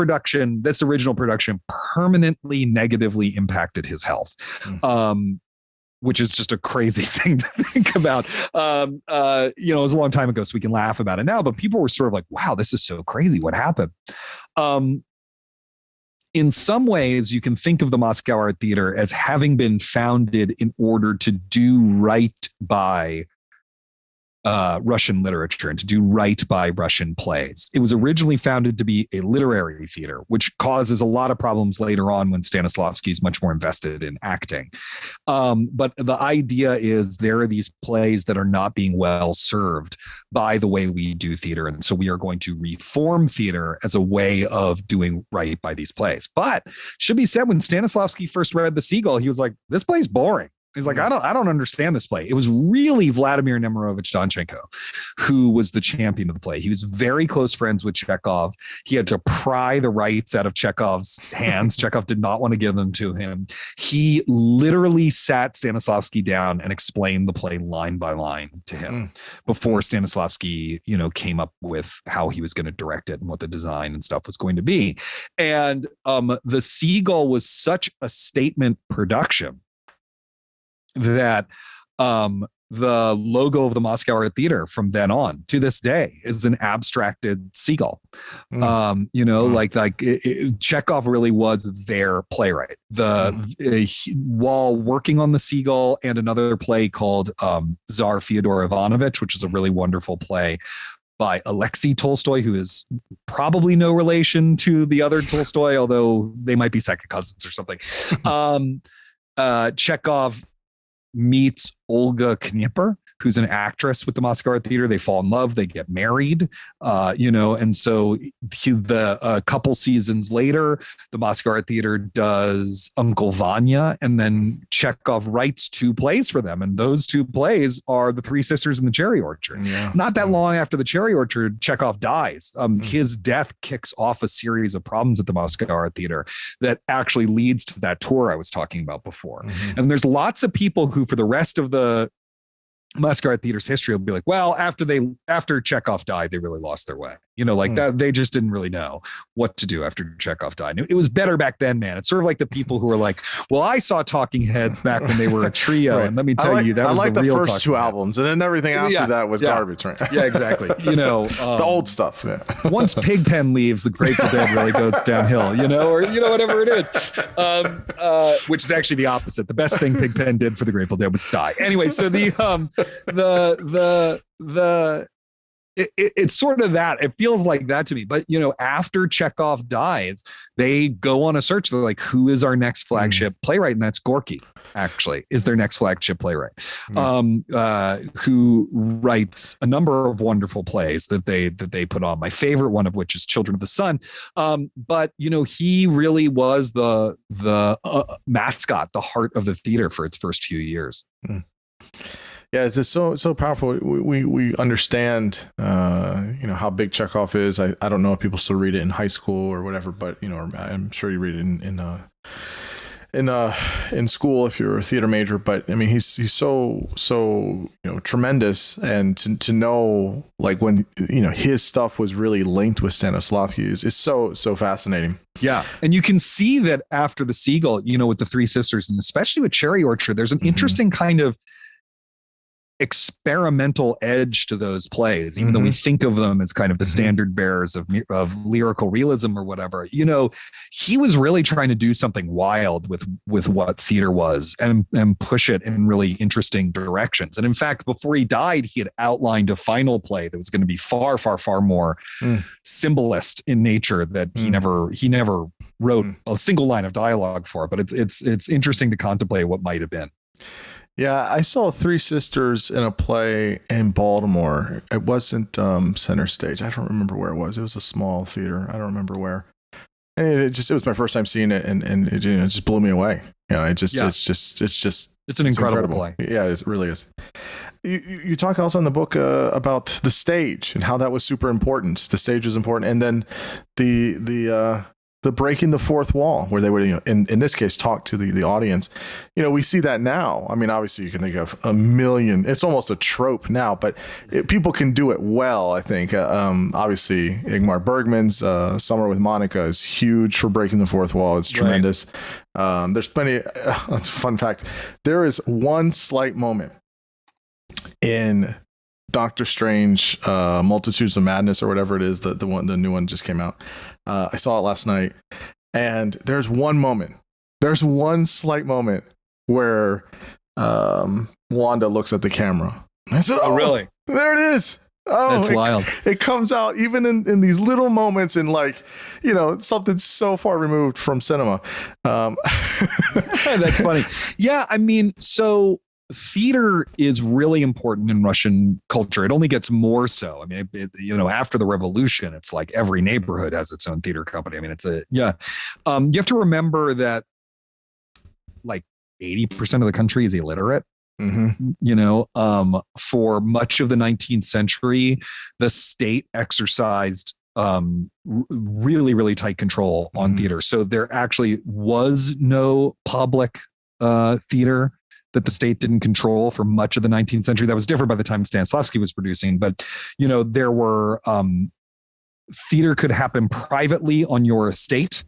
Speaker 2: original production permanently negatively impacted his health. Which is just a crazy thing to think about. It was a long time ago, so we can laugh about it now, but people were sort of like, wow, this is so crazy. What happened? In some ways, you can think of the Moscow Art Theater as having been founded in order to do right by Russian literature and to do right by Russian plays. It was originally founded to be a literary theater, which causes a lot of problems later on when Stanislavski is much more invested in acting. But the idea is there are these plays that are not being well served by the way we do theater. And so we are going to reform theater as a way of doing right by these plays. But should be said, when Stanislavski first read The Seagull, he was like, this play's boring. He's like, I don't understand this play. It was really Vladimir Nemirovich Donchenko who was the champion of the play. He was very close friends with Chekhov. He had to pry the rights out of Chekhov's hands. Chekhov did not want to give them to him. He literally sat Stanislavski down and explained the play line by line to him before Stanislavski, came up with how he was going to direct it and what the design and stuff was going to be. And The Seagull was such a statement production that the logo of the Moscow Art Theater from then on to this day is an abstracted seagull. Chekhov really was their playwright. While working on The Seagull and another play called Tsar Fyodor Ivanovich, which is a really wonderful play by Alexei Tolstoy, who is probably no relation to the other Tolstoy, although they might be second cousins or something. Chekhov meets Olga Knipper, who's an actress with the Moscow Art Theater. They fall in love, they get married, and so a couple seasons later, the Moscow Art Theater does Uncle Vanya, and then Chekhov writes two plays for them, and those two plays are The Three Sisters and the Cherry Orchard. Not that long after the Cherry Orchard, Chekhov dies. His death kicks off a series of problems at the Moscow Art Theater that actually leads to that tour I was talking about before. And there's lots of people who, for the rest of the Moscow Art Theater's history, will be like, well, after Chekhov died, they really lost their way. That they just didn't really know what to do after Chekhov died. It was better back then, man. It's sort of like the people who are like, well, I saw Talking Heads back when they were a trio, and let me tell you, that was the real
Speaker 1: first two albums, and then everything after that was garbage, right?
Speaker 2: Yeah, exactly.
Speaker 1: The old stuff. Yeah.
Speaker 2: Once Pigpen leaves, the Grateful Dead really goes downhill, or whatever it is, which is actually the opposite. The best thing Pigpen did for the Grateful Dead was die. Anyway, so it's sort of that. It feels like that to me. But, after Chekhov dies, they go on a search. They're like, who is our next flagship playwright? And that's Gorky, actually, is their next flagship playwright, who writes a number of wonderful plays that they put on. My favorite one of which is Children of the Sun. But, he really was the mascot, the heart of the theater for its first few years.
Speaker 1: Yeah, it's just so powerful. We understand, how big Chekhov is. I don't know if people still read it in high school or whatever, but I'm sure you read it in school if you're a theater major. But I mean, he's so tremendous, and to know like when his stuff was really linked with Stanislavski is so fascinating.
Speaker 2: Yeah, and you can see that after The Seagull, with the Three Sisters, and especially with Cherry Orchard, there's an interesting kind of experimental edge to those plays, even though we think of them as kind of the standard bearers of lyrical realism or whatever. He was really trying to do something wild with what theater was, and push it in really interesting directions. And in fact, before he died, he had outlined a final play that was going to be far, far, far more symbolist in nature, that he never wrote a single line of dialogue for. But it's interesting to contemplate what might have been.
Speaker 1: Yeah, I saw Three Sisters in a play in Baltimore. It wasn't center stage. I don't remember where it was. It was a small theater. I don't remember where. And it was my first time seeing it, and it just blew me away. It's
Speaker 2: an incredible play.
Speaker 1: Yeah, it really is. You talk also in the book about the stage and how that was super important. The stage was important, and then the breaking the fourth wall, where they would, in this case, talk to the audience. We see that now. I mean, obviously you can think of a million, it's almost a trope now, but people can do it well, I think. Obviously Ingmar Bergman's Summer with Monica is huge for breaking the fourth wall. It's tremendous. Right. There's plenty. That's a fun fact. There is one slight moment in Doctor Strange, Multitudes of Madness, or whatever it is, the new one just came out. I saw it last night, and there's one slight moment where Wanda looks at the camera. I said, "Oh, really? There it is." Oh,
Speaker 2: that's wild.
Speaker 1: It comes out even in these little moments, in something so far removed from cinema.
Speaker 2: That's funny. Yeah, I mean, so theater is really important in Russian culture. It only gets more so. I mean, after the revolution, it's like every neighborhood has its own theater company. I mean, you have to remember that like 80% of the country is illiterate. For much of the 19th century, the state exercised really, really tight control on theater. So there actually was no public theater that the state didn't control for much of the 19th century. That was different by the time Stanislavski was producing, but there were theater could happen privately on your estate,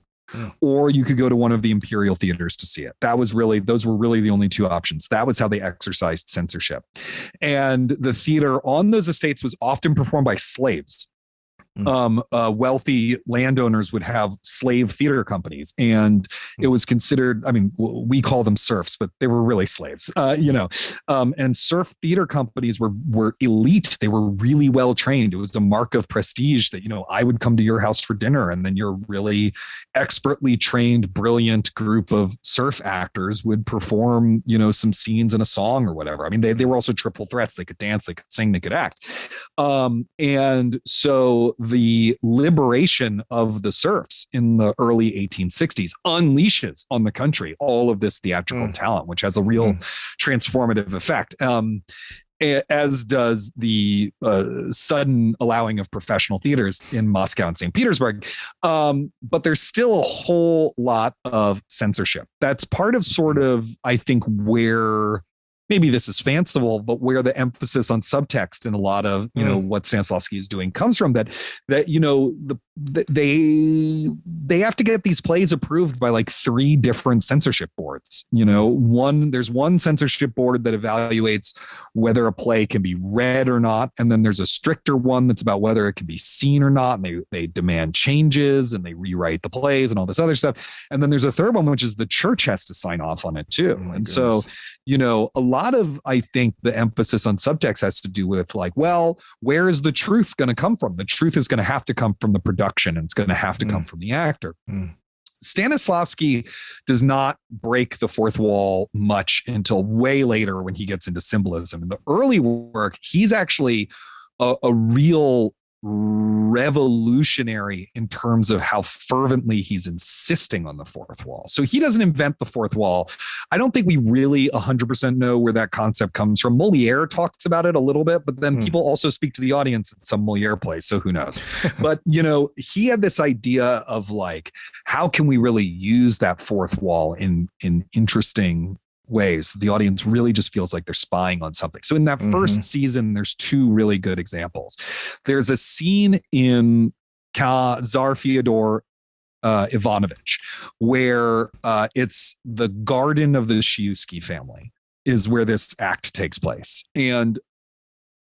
Speaker 2: or you could go to one of the imperial theaters to see it. Those were really the only two options. That was how they exercised censorship. And the theater on those estates was often performed by slaves. Wealthy landowners would have slave theater companies, and it was considered, I mean, we call them serfs, but they were really slaves, and serf theater companies were elite. They were really well trained. It was a mark of prestige that, I would come to your house for dinner, and then your really expertly trained, brilliant group of serf actors would perform, some scenes in a song or whatever. I mean, they were also triple threats. They could dance, they could sing, they could act. And so the liberation of the serfs in the early 1860s unleashes on the country all of this theatrical talent, which has a real transformative effect. As does the sudden allowing of professional theaters in Moscow and St. Petersburg. But there's still a whole lot of censorship. That's part of sort of, I think, where maybe this is fanciful, but where the emphasis on subtext in a lot of, what Stanislavski is doing comes from, that they have to get these plays approved by like 3 different censorship boards. There's one censorship board that evaluates whether a play can be read or not, and then there's a stricter one that's about whether it can be seen or not, and they demand changes and they rewrite the plays and all this other stuff. And then there's a third one, which is the church has to sign off on it too. And so a lot of, I think, the emphasis on subtext has to do with like, well, where is the truth going to come from? The truth is going to have to come from the production, and it's going to have to come from the actor. Stanislavski does not break the fourth wall much until way later when he gets into symbolism. In the early work, he's actually a real revolutionary in terms of how fervently he's insisting on the fourth wall. So he doesn't invent the fourth wall. I don't think we really 100% know where that concept comes from. Moliere talks about it a little bit, but then people also speak to the audience at some Moliere plays, so who knows? But, he had this idea of like, how can we really use that fourth wall in interesting ways? The audience really just feels like they're spying on something. So in that first season, there's 2 really good examples. There's a scene in Tsar Fyodor Ivanovich where it's the garden of the Shuisky family is where this act takes place. And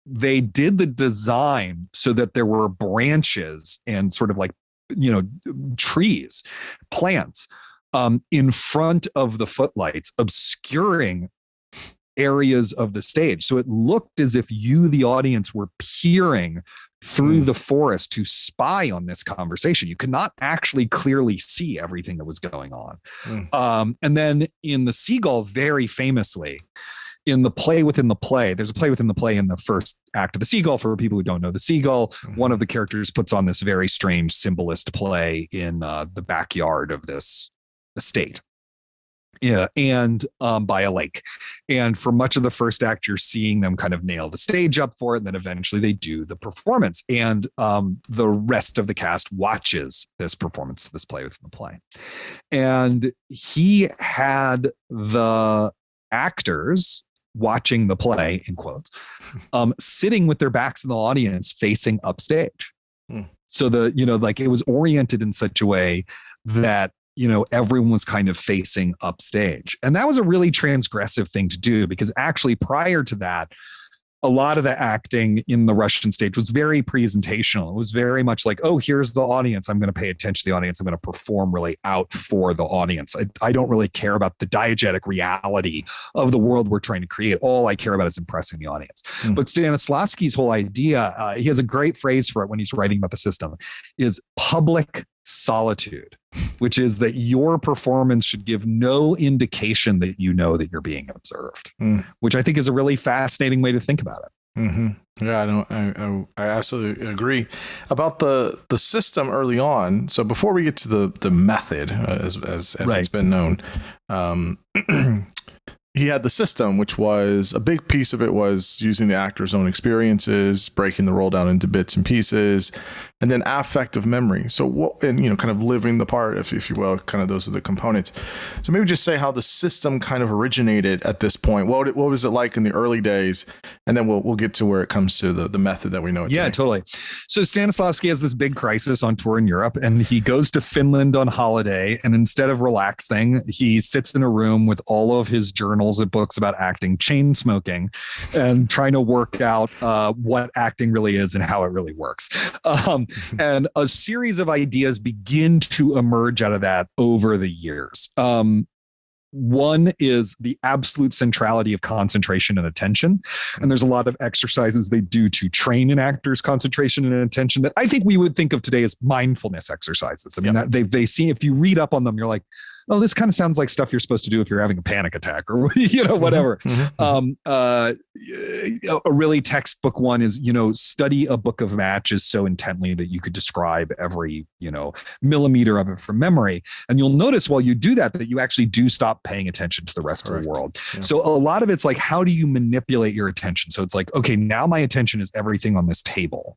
Speaker 2: they did the design so that there were branches and sort of like, trees, plants in front of the footlights, obscuring areas of the stage. So it looked as if you, the audience, were peering through the forest to spy on this conversation. You could not actually clearly see everything that was going on. And then in The Seagull, very famously, in the play within the play, there's a play within the play in the first act of The Seagull. For people who don't know The Seagull, one of the characters puts on this very strange symbolist play in the backyard of this estate. And by a lake. And for much of the first act, you're seeing them kind of nail the stage up for it. And then eventually they do the performance. And the rest of the cast watches this performance, this play within the play. And he had the actors watching the play, in quotes, sitting with their backs in the audience facing upstage. So it was oriented in such a way that everyone was kind of facing upstage. And that was a really transgressive thing to do, because actually prior to that, a lot of the acting in the Russian stage was very presentational. It was very much like, oh, here's the audience. I'm going to pay attention to the audience. I'm going to perform really out for the audience. I don't really care about the diegetic reality of the world we're trying to create. All I care about is impressing the audience. But Stanislavski's whole idea, he has a great phrase for it when he's writing about the system, is public solitude, which is that your performance should give no indication that you know that you're being observed, which I think is a really fascinating way to think about it.
Speaker 1: Yeah, I absolutely agree about the system early on. So before we get to the method, as right. It's been known, he had the system, which was a big piece of it was using the actor's own experiences, breaking the role down into bits and pieces, and then affective memory. So kind of living the part, if you will, kind of those are the components. So maybe just say how the system kind of originated at this point. What was it like in the early days? And then we'll get to where it comes to the method that we know.
Speaker 2: Yeah, totally. So Stanislavski has this big crisis on tour in Europe, and he goes to Finland on holiday. And instead of relaxing, he sits in a room with all of his journals and books about acting, chain smoking, and trying to work out what acting really is and how it really works. And a series of ideas begin to emerge out of that over the years. One is the absolute centrality of concentration and attention. And there's a lot of exercises they do to train an actor's concentration and attention that I think we would think of today as mindfulness exercises. I mean, they see, if you read up on them, you're like, oh, this kind of sounds like stuff you're supposed to do if you're having a panic attack or, whatever. A really textbook one is, study a book of matches so intently that you could describe every, millimeter of it from memory. And you'll notice while you do that you actually do stop paying attention to the rest of the world. Yeah. So a lot of it's like, how do you manipulate your attention? So it's like, okay, now my attention is everything on this table.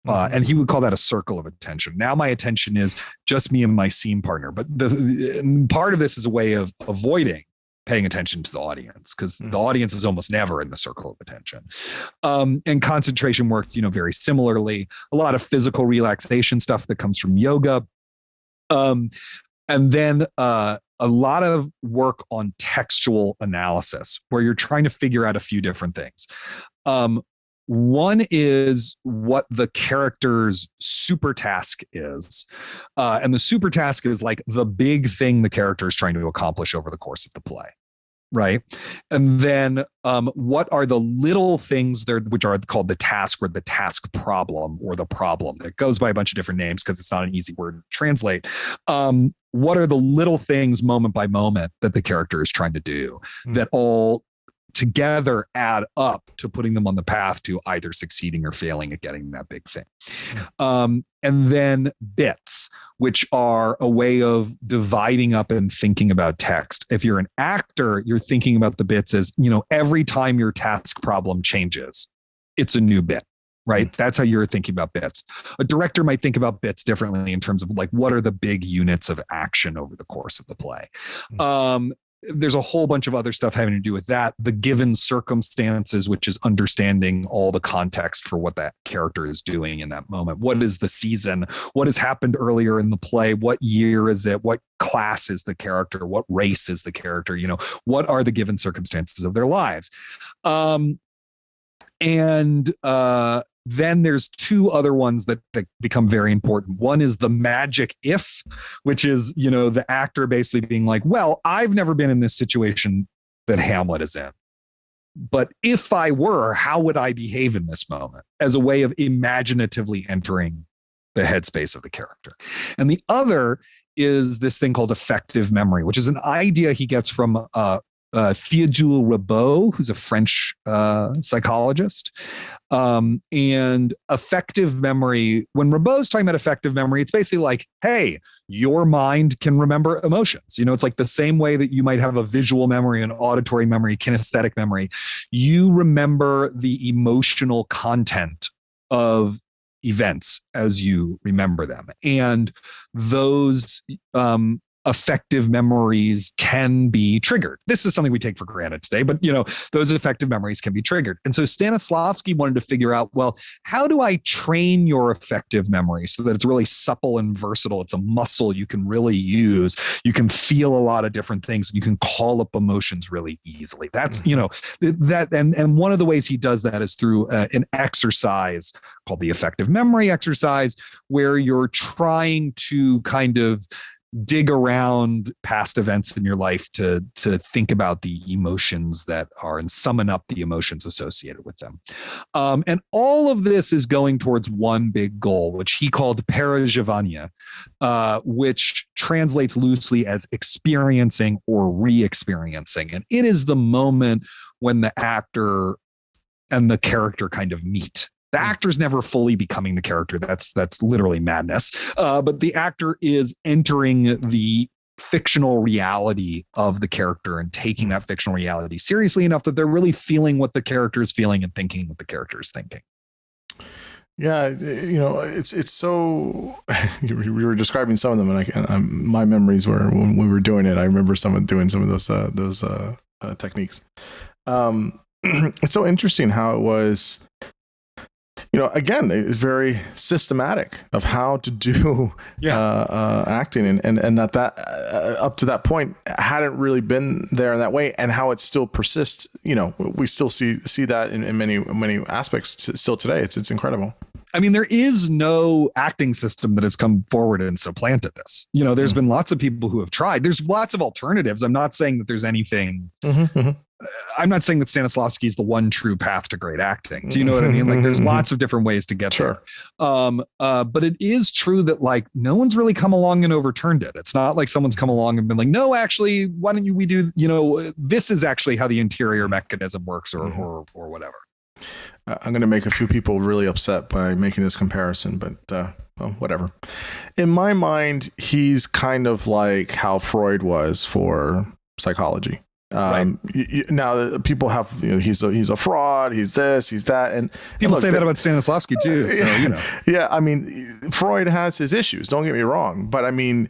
Speaker 2: And he would call that a circle of attention. Now my attention is just me and my scene partner. But the part of this is a way of avoiding paying attention to the audience, because the audience is almost never in the circle of attention. And concentration worked, very similarly. A lot of physical relaxation stuff that comes from yoga. And then a lot of work on textual analysis, where you're trying to figure out a few different things. One is what the character's super task is. And the super task is like the big thing the character is trying to accomplish over the course of the play. Right. And then what are the little things there, which are called the task or the task problem or the problem? It goes by a bunch of different names because it's not an easy word to translate. What are the little things moment by moment that the character is trying to do that all together add up to putting them on the path to either succeeding or failing at getting that big thing. And then bits, which are a way of dividing up and thinking about text. If you're an actor, you're thinking about the bits as, every time your task problem changes, it's a new bit, right? That's how you're thinking about bits. A director might think about bits differently in terms of like, what are the big units of action over the course of the play? There's a whole bunch of other stuff having to do with that. The given circumstances, which is understanding all the context for what that character is doing in that moment. What is the season? What has happened earlier in the play? What year is it? What class is the character? What race is the character? What are the given circumstances of their lives? Then there's two other ones that become very important. One is the magic if, which is, the actor basically being like, well, I've never been in this situation that Hamlet is in. But if I were, how would I behave in this moment? As a way of imaginatively entering the headspace of the character. And the other is this thing called effective memory, which is an idea he gets from Théodule Ribot, who's a French psychologist. And effective memory, when Ribot's talking about effective memory, it's basically like, hey, your mind can remember emotions. It's like the same way that you might have a visual memory, an auditory memory, kinesthetic memory. You remember the emotional content of events as you remember them. And those effective memories can be triggered. This is something we take for granted today, but those effective memories can be triggered. And so Stanislavski wanted to figure out, well, how do I train your effective memory so that it's really supple and versatile? It's a muscle you can really use. You can feel a lot of different things. You can call up emotions really easily. That's, that, and one of the ways he does that is through an exercise called the effective memory exercise, where you're trying to kind of dig around past events in your life to think about the emotions that are and summon up the emotions associated with them. And all of this is going towards one big goal, which he called perejevania, which translates loosely as experiencing or re-experiencing. And it is the moment when the actor and the character kind of meet. The actor's never fully becoming the character. That's literally madness. But the actor is entering the fictional reality of the character and taking that fictional reality seriously enough that they're really feeling what the character is feeling and thinking what the character is thinking.
Speaker 1: Yeah, it's so. You were describing some of them, and my memories were when we were doing it. I remember someone doing some of those techniques. It's so interesting how it was. Again, it's very systematic of how to do acting, and that up to that point hadn't really been there in that way, and how it still persists. We still see that in many aspects still today. It's incredible.
Speaker 2: I mean, there is no acting system that has come forward and supplanted this. There's been lots of people who have tried. There's lots of alternatives. I'm not saying that there's anything. I'm not saying that Stanislavski is the one true path to great acting. Do you know what I mean? Like, there's lots of different ways to get there. But it is true that like no one's really come along and overturned it. It's not like someone's come along and been like, no, actually, why don't we do? This is actually how the interior mechanism works, or whatever.
Speaker 1: I'm going to make a few people really upset by making this comparison, but whatever. In my mind, he's kind of like how Freud was for psychology. Right. Now people have, he's a fraud, he's this, he's that, and
Speaker 2: people say that about Stanislavski too. So
Speaker 1: yeah. I mean, Freud has his issues. Don't get me wrong, but I mean,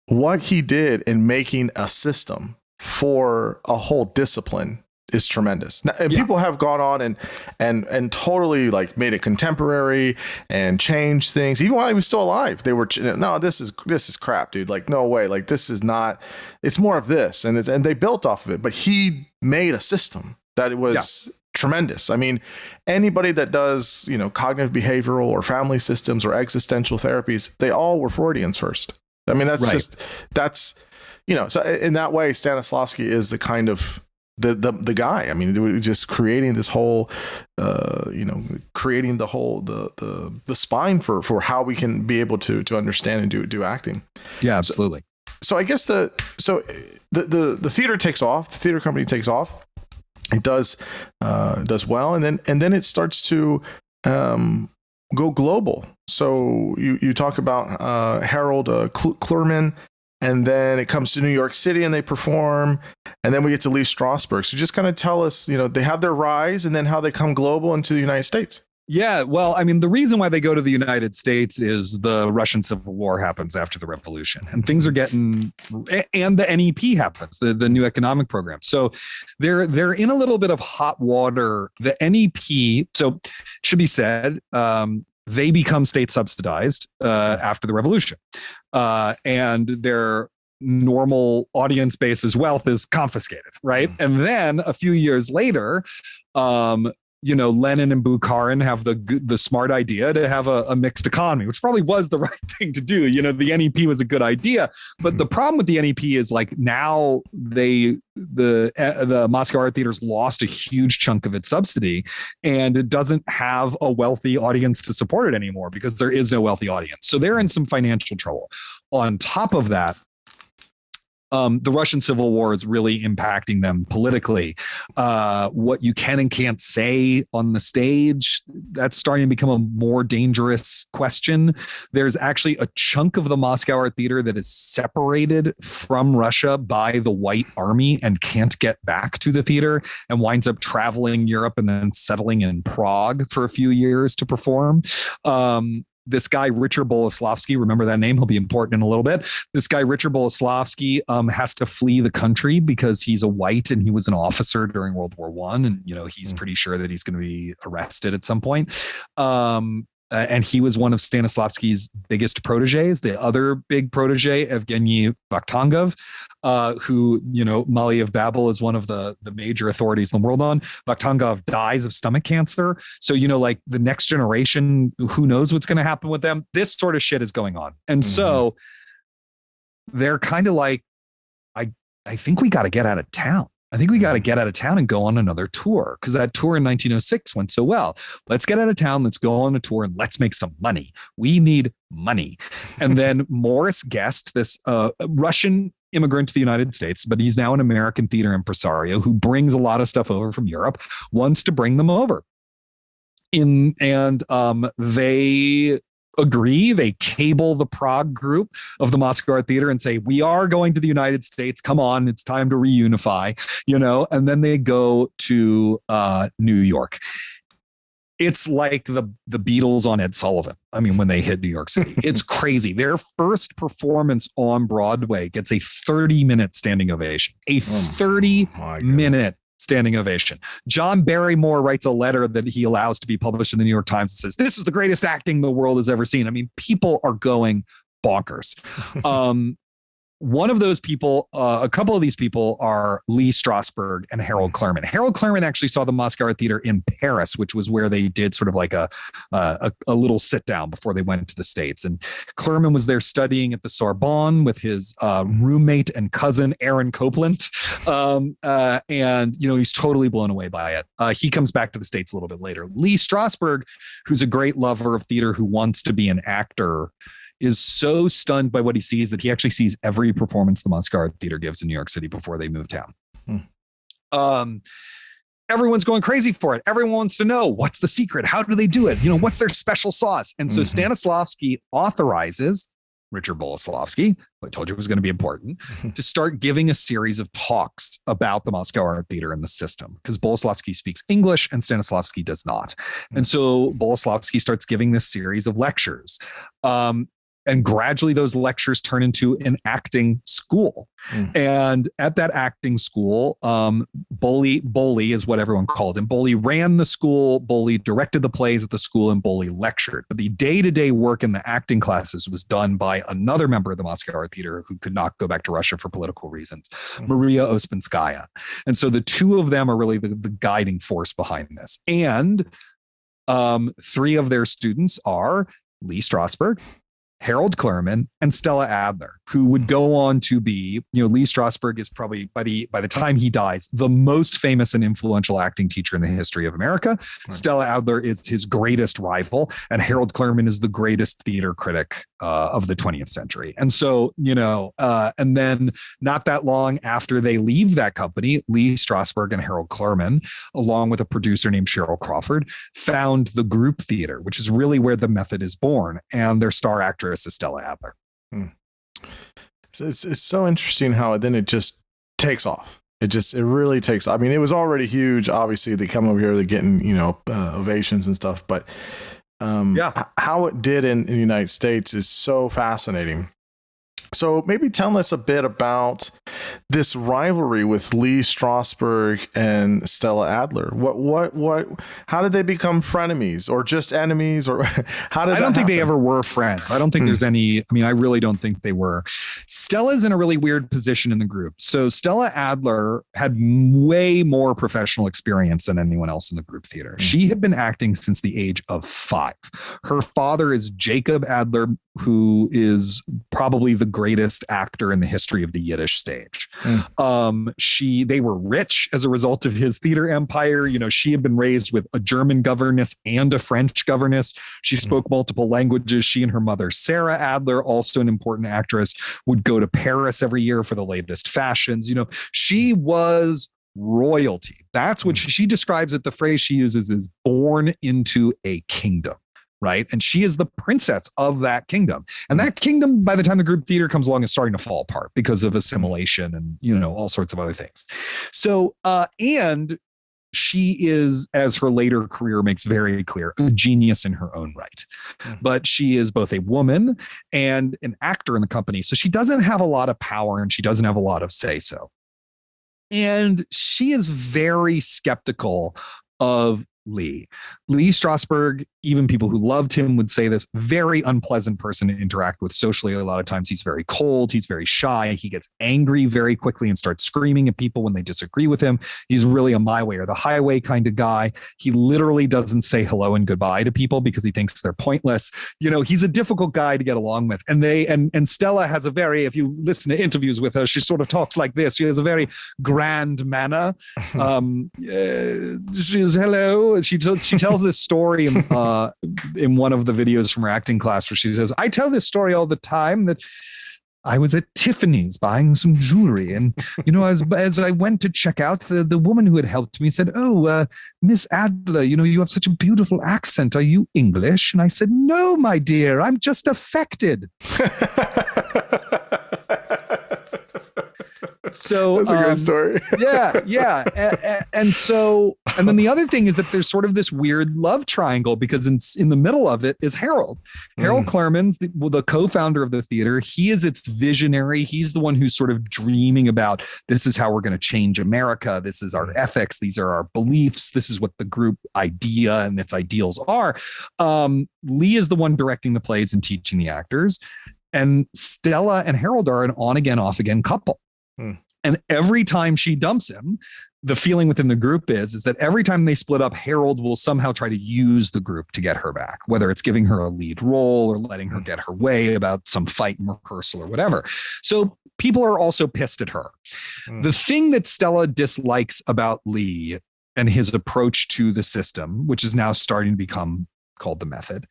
Speaker 1: what he did in making a system for a whole discipline is tremendous. Now, and people have gone on and totally like made it contemporary and changed things. Even while he was still alive, they were no, this is crap, dude. Like, no way. Like, this is not. It's more of this, and they built off of it. But he made a system that was tremendous. I mean, anybody that does cognitive behavioral or family systems or existential therapies, they all were Freudians first. I mean, that's so in that way, Stanislavski is the kind of the guy. I mean, just creating this whole, creating the whole the spine for how we can be able to understand and do acting.
Speaker 2: Yeah, absolutely.
Speaker 1: So I guess the theater takes off. The theater company takes off. It does well, and then it starts to go global. So you talk about Harold Clurman. And then it comes to New York City and they perform. And then we get to Lee Strasberg. So just kind of tell us, they have their rise and then how they come global into the United States.
Speaker 2: Yeah, well, I mean, the reason why they go to the United States is the Russian Civil War happens after the revolution and things are getting, and the NEP happens, the new economic program. So they're in a little bit of hot water. The NEP, so it should be said, they become state subsidized after the revolution. And their normal audience base's wealth is confiscated, right? And then a few years later, Lenin and Bukharin have the smart idea to have a mixed economy, which probably was the right thing to do. The NEP was a good idea, but the problem with the NEP is like now the Moscow Art Theater's lost a huge chunk of its subsidy, and it doesn't have a wealthy audience to support it anymore because there is no wealthy audience. So they're in some financial trouble. On top of that, the Russian Civil War is really impacting them politically. What you can and can't say on the stage, that's starting to become a more dangerous question. There's actually a chunk of the Moscow Art Theater that is separated from Russia by the White Army and can't get back to the theater and winds up traveling Europe and then settling in Prague for a few years to perform. This guy, Richard Boleslavsky, remember that name? He'll be important in a little bit. This guy, Richard Boleslavsky, has to flee the country because he's a white and he was an officer during World War I. And, he's pretty sure that he's going to be arrested at some point. And he was one of Stanislavski's biggest proteges. The other big protege, Evgeny Vakhtangov, who, Mali of Babel is one of the major authorities in the world on. Vakhtangov dies of stomach cancer. So, like the next generation, who knows what's going to happen with them? This sort of shit is going on. And so they're kind of like, I think we got to get out of town. I think we got to get out of town and go on another tour because that tour in 1906 went so well. Let's get out of town. Let's go on a tour and let's make some money. We need money. And then Morris Guest, this Russian immigrant to the United States, but he's now an American theater impresario who brings a lot of stuff over from Europe, wants to bring them over. They agree. They cable the Prague group of the Moscow Art Theater and say, we are going to the United States. Come on, it's time to reunify, and then they go to New York. It's like the Beatles on Ed Sullivan. I mean, when they hit New York City, it's crazy. Their first performance on Broadway gets a 30-minute standing ovation, a 30-minute standing ovation. John Barrymore writes a letter that he allows to be published in the New York Times that says, this is the greatest acting the world has ever seen. I mean, people are going bonkers. One of those people, a couple of these people are Lee Strasberg and Harold Clurman. Harold Clurman actually saw the Moscow Art Theater in Paris, which was where they did sort of like a little sit down before they went to the States. And Clurman was there studying at the Sorbonne with his roommate and cousin, Aaron Copland. And, he's totally blown away by it. He comes back to the States a little bit later. Lee Strasberg, who's a great lover of theater, who wants to be an actor, is so stunned by what he sees that he actually sees every performance the Moscow Art Theater gives in New York City before they move town. Everyone's going crazy for it. Everyone wants to know, what's the secret? How do they do it? What's their special sauce? And so Stanislavski authorizes Richard Boleslavsky, who I told you was going to be important, to start giving a series of talks about the Moscow Art Theater and the system, because Boleslavsky speaks English and Stanislavski does not. And so Boleslavsky starts giving this series of lectures. And gradually those lectures turn into an acting school. And at that acting school, Bolli is what everyone called him. Bolli ran the school, Bolli directed the plays at the school, and Bolli lectured. But the day-to-day work in the acting classes was done by another member of the Moscow Art Theater who could not go back to Russia for political reasons, Maria Ospinskaya. And so the two of them are really the guiding force behind this. And three of their students are Lee Strasberg, Harold Clurman, and Stella Adler, who would go on to be, Lee Strasberg is probably by the time he dies, the most famous and influential acting teacher in the history of America. Right. Stella Adler is his greatest rival, and Harold Clurman is the greatest theater critic of the 20th century. And so, and then not that long after they leave that company, Lee Strasberg and Harold Clurman, along with a producer named Cheryl Crawford, found the group theater, which is really where the method is born. And their star actress is Stella Adler.
Speaker 1: So it's so interesting how then it just takes off. It really takes. I mean, it was already huge. Obviously, they come over here, they're getting ovations and stuff. But how it did in the United States is so fascinating. So maybe tell us a bit about this rivalry with Lee Strasberg and Stella Adler. How did they become frenemies or just enemies, or how did
Speaker 2: I don't think they ever were friends. I don't think there's any, I really don't think they were. Stella's in a really weird position in the group. So Stella Adler had way more professional experience than anyone else in the group theater. She had been acting since the age of 5. Her father is Jacob Adler, who is probably the greatest actor in the history of the Yiddish stage. They were rich as a result of his theater empire. She had been raised with a German governess and a French governess. She spoke multiple languages. She and her mother, Sarah Adler, also an important actress, would go to Paris every year for the latest fashions. She was royalty. That's what she describes it. The phrase she uses is born into a kingdom. Right. And she is the princess of that kingdom. And that kingdom, by the time the group theater comes along, is starting to fall apart because of assimilation and, all sorts of other things. So, and she is, as her later career makes very clear, a genius in her own right. But she is both a woman and an actor in the company. So she doesn't have a lot of power and she doesn't have a lot of say-so. And she is very skeptical of Lee Strasberg. Even people who loved him would say this, very unpleasant person to interact with socially. A lot of times he's very cold. He's very shy. He gets angry very quickly and starts screaming at people when they disagree with him. He's really a my way or the highway kind of guy. He literally doesn't say hello and goodbye to people because he thinks they're pointless. He's a difficult guy to get along with. And Stella has a very, if you listen to interviews with her, she sort of talks like this. She has a very grand manner. She is hello. She tells this story in one of the videos from her acting class where she says, I tell this story all the time that I was at Tiffany's buying some jewelry. And, as I went to check out, the woman who had helped me said, Miss Adler, you have such a beautiful accent. Are you English? And I said, no, my dear, I'm just affected. So
Speaker 1: that's a great story.
Speaker 2: yeah. And then the other thing is that there's sort of this weird love triangle because in the middle of it is Harold. Harold Clurman's the co-founder of the theater. He is its visionary. He's the one who's sort of dreaming about, this is how we're going to change America. This is our ethics. These are our beliefs. This is what the group idea and its ideals are. Lee is the one directing the plays and teaching the actors. And Stella and Harold are an on-again, off-again couple. And every time she dumps him, the feeling within the group is that every time they split up, Harold will somehow try to use the group to get her back, whether it's giving her a lead role or letting her get her way about some fight in rehearsal or whatever. So people are also pissed at her. The thing that Stella dislikes about Lee and his approach to the system, which is now starting to become called the method,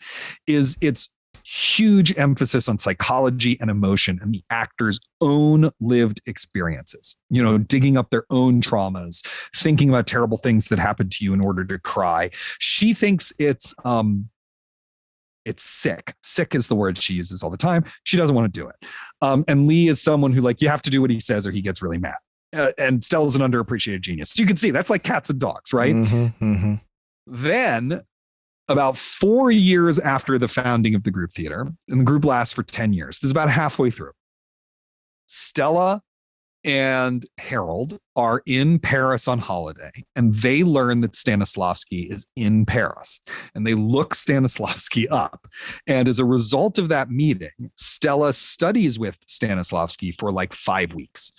Speaker 2: is its huge emphasis on psychology and emotion and the actor's own lived experiences, digging up their own traumas, thinking about terrible things that happened to you in order to cry. She thinks it's sick. Sick is the word she uses all the time. She doesn't want to do it. And Lee is someone who you have to do what he says or he gets really mad. And Stella's an underappreciated genius. So you can see that's like cats and dogs, right? Then about 4 years after the founding of the group theater, and the group lasts for 10 years. This is about halfway through. Stella and Harold are in Paris on holiday, and they learn that Stanislavski is in Paris, and they look Stanislavski up. And as a result of that meeting, Stella studies with Stanislavski for like 5 weeks.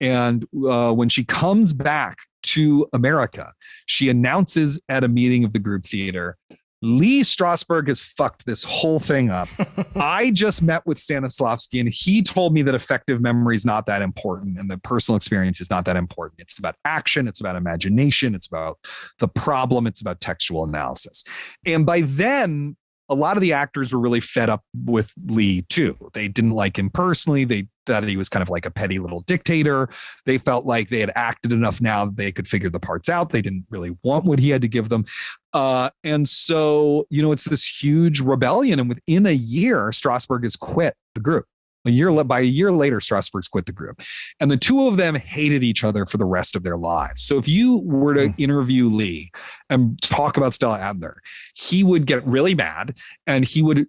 Speaker 2: And when she comes back to America, she announces at a meeting of the group theater, Lee Strasberg has fucked this whole thing up. I just met with Stanislavski, and he told me that effective memory is not that important and the personal experience is not that important. It's about action. It's about imagination. It's about the problem. It's about textual analysis. And by then, a lot of the actors were really fed up with Lee too. They didn't like him personally. They thought he was kind of like a petty little dictator. They felt like they had acted enough now that they could figure the parts out. They didn't really want what he had to give them. And so, it's this huge rebellion. And within a year, Strasberg has quit the group. By a year later, Strasberg's quit the group. And the two of them hated each other for the rest of their lives. So if you were to interview Lee and talk about Stella Adler, he would get really mad and he would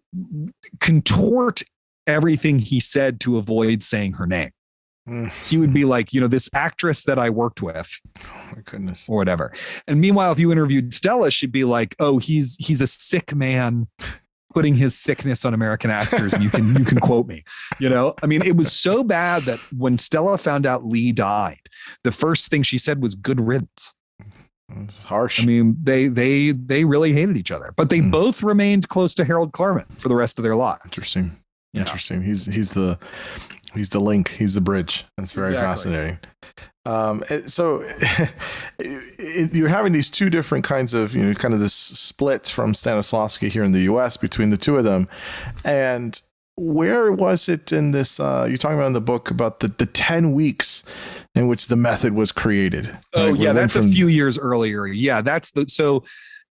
Speaker 2: contort everything he said to avoid saying her name. He would be like, this actress that I worked with,
Speaker 1: oh my goodness,
Speaker 2: or whatever. And meanwhile, if you interviewed Stella, she'd be like, oh, he's a sick man putting his sickness on American actors, and you can quote me. It was so bad that when Stella found out Lee died, the first thing she said was good riddance.
Speaker 1: It's harsh.
Speaker 2: They really hated each other, but they both remained close to Harold Klarman for the rest of their lives.
Speaker 1: Interesting. He's the link. He's the bridge. That's very fascinating. So you're having these two different kinds of, kind of this split from Stanislavski here in the U.S. between the two of them. And where was it in this, you're talking about in the book about the 10 weeks in which the method was created?
Speaker 2: Oh, yeah, that's a few years earlier. Yeah, so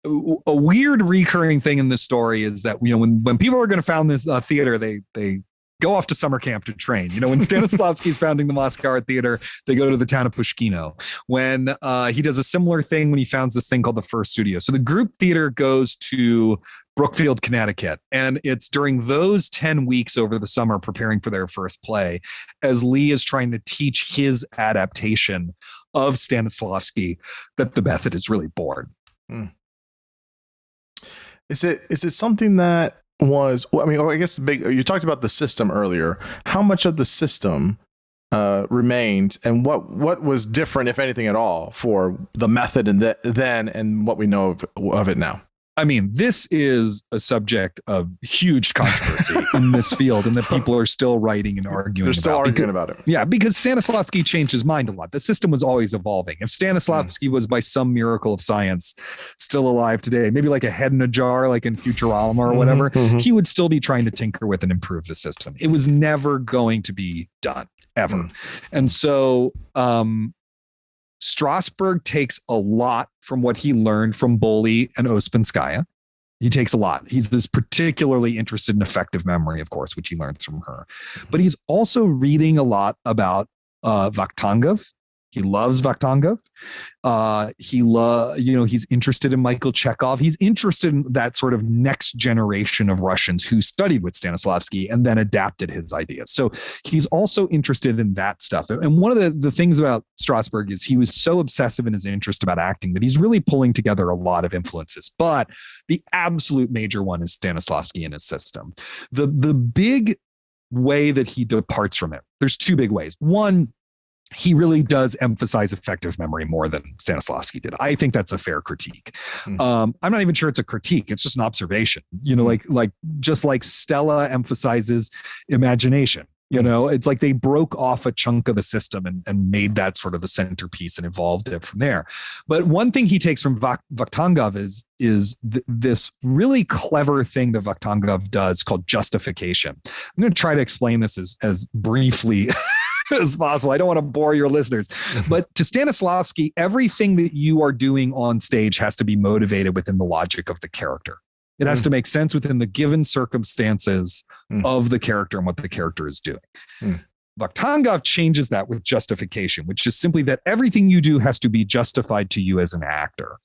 Speaker 2: a weird recurring thing in this story is that, when people are going to found this theater, they go off to summer camp to train. When Stanislavski's founding the Moscow Art Theater, they go to the town of Pushkino. When he does a similar thing when he founds this thing called the First Studio. So the group theater goes to Brookfield, Connecticut. And it's during those 10 weeks over the summer preparing for their first play, as Lee is trying to teach his adaptation of Stanislavski, that the method is really born.
Speaker 1: Is it something that was, I guess you talked about the system earlier. How much of the system remained, and what was different, if anything at all, for the method and then and what we know of it now?
Speaker 2: This is a subject of huge controversy in this field, and that people are still writing and arguing.
Speaker 1: They're still arguing about it.
Speaker 2: Yeah, because Stanislavski changed his mind a lot. The system was always evolving. If Stanislavski was by some miracle of science still alive today, maybe like a head in a jar, like in Futurama or whatever, he would still be trying to tinker with and improve the system. It was never going to be done, ever. And so Strasberg takes a lot from what he learned from Boli and Ouspenskaya. He takes a lot. He's this particularly interested in effective memory, of course, which he learns from her. But he's also reading a lot about Vakhtangov. He loves Vakhtangov. He's interested in Michael Chekhov. He's interested in that sort of next generation of Russians who studied with Stanislavski and then adapted his ideas. So he's also interested in that stuff. And one of the things about Strasberg is he was so obsessive in his interest about acting that he's really pulling together a lot of influences. But the absolute major one is Stanislavski and his system. The big way that he departs from it, there's two big ways. One, he really does emphasize effective memory more than Stanislavski did. I think that's a fair critique. I'm not even sure it's a critique. It's just an observation, like just like Stella emphasizes imagination. It's like they broke off a chunk of the system and made that sort of the centerpiece and evolved it from there. But one thing he takes from Vakhtangov is this really clever thing that Vakhtangov does called justification. I'm going to try to explain this as briefly as possible. I don't want to bore your listeners, but to Stanislavski, everything that you are doing on stage has to be motivated within the logic of the character. It has to make sense within the given circumstances of the character and what the character is doing. Vakhtangov changes that with justification, which is simply that everything you do has to be justified to you as an actor.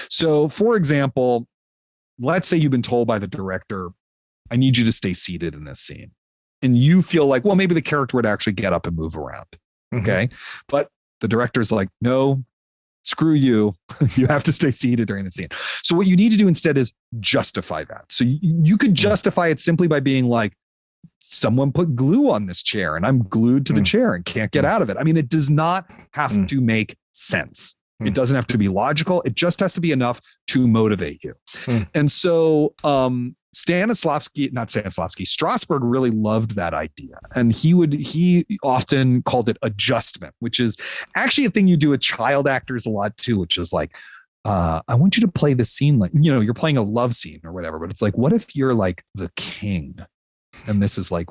Speaker 2: So, for example, let's say you've been told by the director, I need you to stay seated in this scene. And you feel like, well, maybe the character would actually get up and move around. Okay. But the director's like, no, screw you. You have to stay seated during the scene. So what you need to do instead is justify that. So you could justify it simply by being like, someone put glue on this chair and I'm glued to the chair and can't get out of it. I mean, it does not have to make sense. It doesn't have to be logical. It just has to be enough to motivate you. And so Strasberg really loved that idea. And he often called it adjustment, which is actually a thing you do with child actors a lot too, which is like, I want you to play the scene like, you're playing a love scene or whatever, but it's like, what if you're like the king and this is like,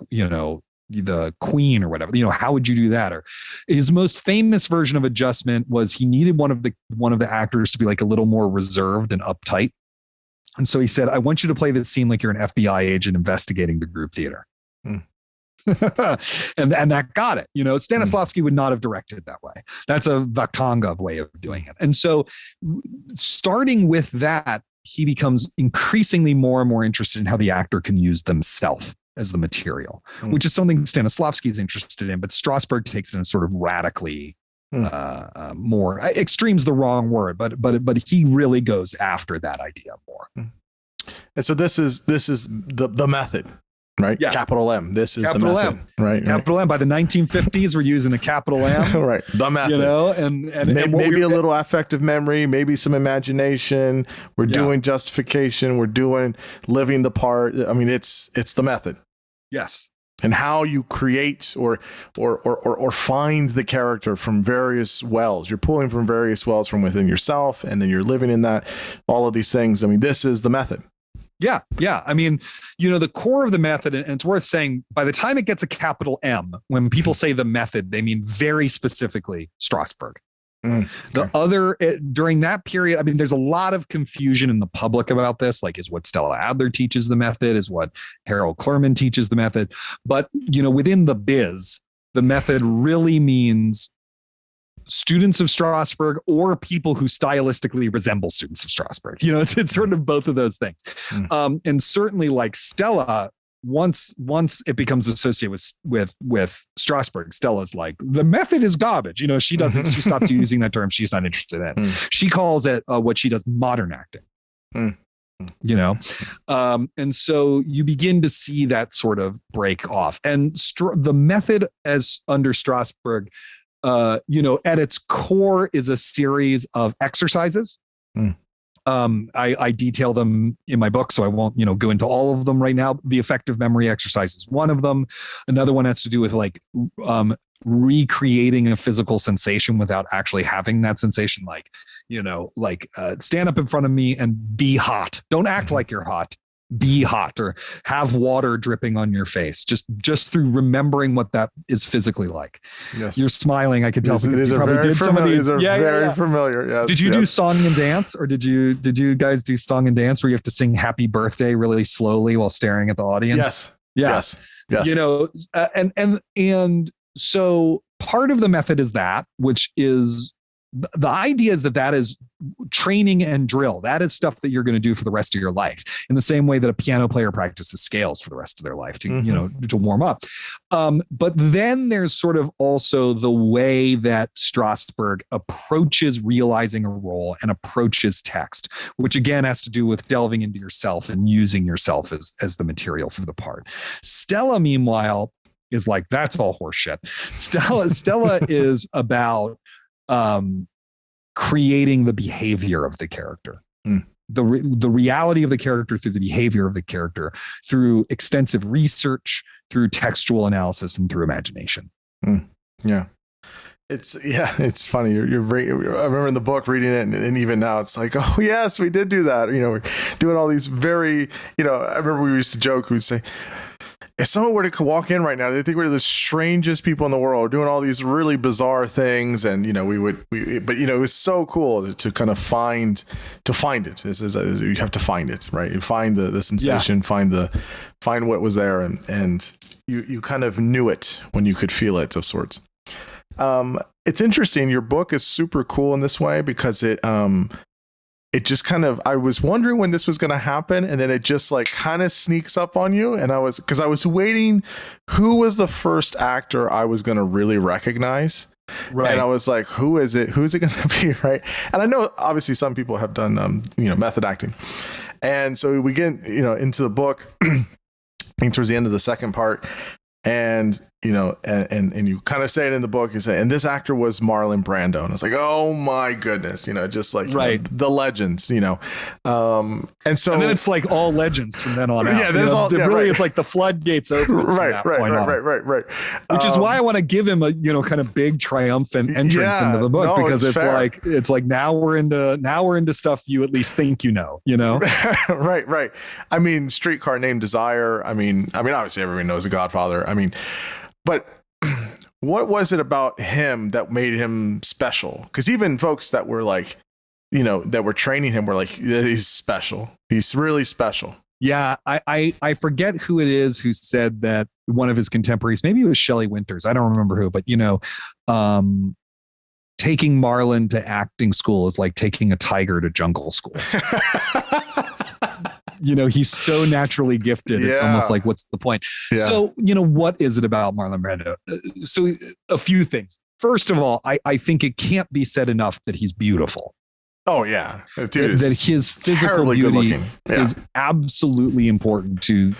Speaker 2: the queen or whatever, how would you do that? Or his most famous version of adjustment was he needed one of the actors to be like a little more reserved and uptight. And so he said, I want you to play this scene like you're an FBI agent investigating the group theater. and that got it. Stanislavski would not have directed that way. That's a Vakhtangov way of doing it. And so starting with that, he becomes increasingly more and more interested in how the actor can use themselves as the material, which is something Stanislavski is interested in, but Strasberg takes it in sort of radically more extreme's the wrong word, but he really goes after that idea more.
Speaker 1: And so this is the method, right?
Speaker 2: Yeah.
Speaker 1: Capital M. This is
Speaker 2: capital
Speaker 1: the method,
Speaker 2: M.
Speaker 1: Right?
Speaker 2: Capital M. By the 1950s, we're using a capital M.
Speaker 1: Right. The method.
Speaker 2: And
Speaker 1: maybe a little affective memory, maybe some imagination. We're doing justification. We're doing living the part. I mean, it's the method.
Speaker 2: Yes.
Speaker 1: And how you create or find the character from various wells. You're pulling from various wells from within yourself, and then you're living in that, all of these things. I mean, this is the method.
Speaker 2: Yeah. Yeah. I mean, the core of the method, and it's worth saying, by the time it gets a capital M, when people say the method, they mean very specifically Strasberg. During that period, I mean, there's a lot of confusion in the public about this. Like, is what Stella Adler teaches the method? Is what Harold Clurman teaches the method? But, within the biz, the method really means students of Strasberg or people who stylistically resemble students of Strasberg. It's sort of both of those things. And certainly like Stella, once it becomes associated with Strasberg, Stella's like, the method is garbage. She doesn't, she stops using that term. She's not interested in. She calls it what she does modern acting. And so you begin to see that sort of break off. And the method as under Strasberg, at its core is a series of exercises. I detail them in my book, so I won't, go into all of them right now. The effective memory exercise is one of them. Another one has to do with like recreating a physical sensation without actually having that sensation. Like, stand up in front of me and be hot. Don't act like you're hot. Be hot, or have water dripping on your face, just through remembering what that is physically like. Yes. You're smiling. I can tell because you probably did some of these.
Speaker 1: Very familiar. Yes.
Speaker 2: Did you do song and dance, or did you guys do song and dance where you have to sing Happy Birthday really slowly while staring at the audience?
Speaker 1: Yes.
Speaker 2: And so part of the method is that, which is the idea is that is training and drill. That is stuff that you're going to do for the rest of your life, in the same way that a piano player practices scales for the rest of their life to, to warm up. But then there's sort of also the way that Strasberg approaches realizing a role and approaches text, which again has to do with delving into yourself and using yourself as the material for the part. Stella, meanwhile, is like, that's all horseshit. Stella is about creating the behavior of the character, the reality of the character through the behavior of the character, through extensive research, through textual analysis, and through imagination.
Speaker 1: Yeah. It's funny. I remember in the book reading it, and even now it's like, oh yes, we did do that. We're doing all these very, I remember we used to joke, we'd say, if someone were to walk in right now, they think we're the strangest people in the world, doing all these really bizarre things. And, but it was so cool to kind of find it. You have to find it, right? You find the sensation, find what was there. And you kind of knew it when you could feel it, of sorts. It's interesting. Your book is super cool in this way because it it just kind of, I was wondering when this was going to happen, and then it just like kind of sneaks up on you. And I was waiting, who was the first actor I was going to really recognize? Right. And I was like, who is it? Who's it going to be? Right. And I know obviously some people have done, method acting. And so we get, into the book, I think towards the end of the second part, and and you kind of say it in the book, you say, and this actor was Marlon Brando, and I was like, oh my goodness, just like the legends, and so
Speaker 2: and then it's like all legends from then on out.
Speaker 1: Yeah, there's all
Speaker 2: it's like the floodgates open.
Speaker 1: Right.
Speaker 2: Which is why I want to give him a kind of big triumphant entrance into the book, because it's like now we're into stuff you at least think
Speaker 1: right. I mean, Streetcar Named Desire. I mean, obviously everyone knows The Godfather. But what was it about him that made him special? Because even folks that were like, that were training him were like, he's special. He's really special.
Speaker 2: Yeah, I forget who it is who said that one of his contemporaries, maybe it was Shelley Winters, I don't remember who, but taking Marlon to acting school is like taking a tiger to jungle school. He's so naturally gifted. It's almost like, what's the point? Yeah. So, what is it about Marlon Brando? So a few things. First of all, I think it can't be said enough that he's beautiful.
Speaker 1: Oh yeah. Dude,
Speaker 2: that his physical beauty is absolutely important to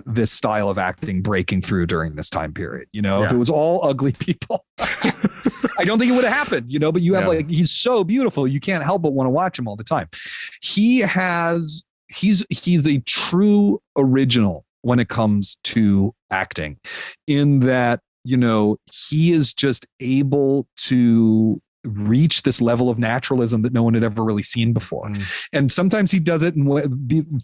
Speaker 2: this style of acting breaking through during this time period. If it was all ugly people, I don't think it would have happened, but you have he's so beautiful. You can't help but want to watch him all the time. He's a true original when it comes to acting, in that, he is just able to reach this level of naturalism that no one had ever really seen before. And sometimes he does it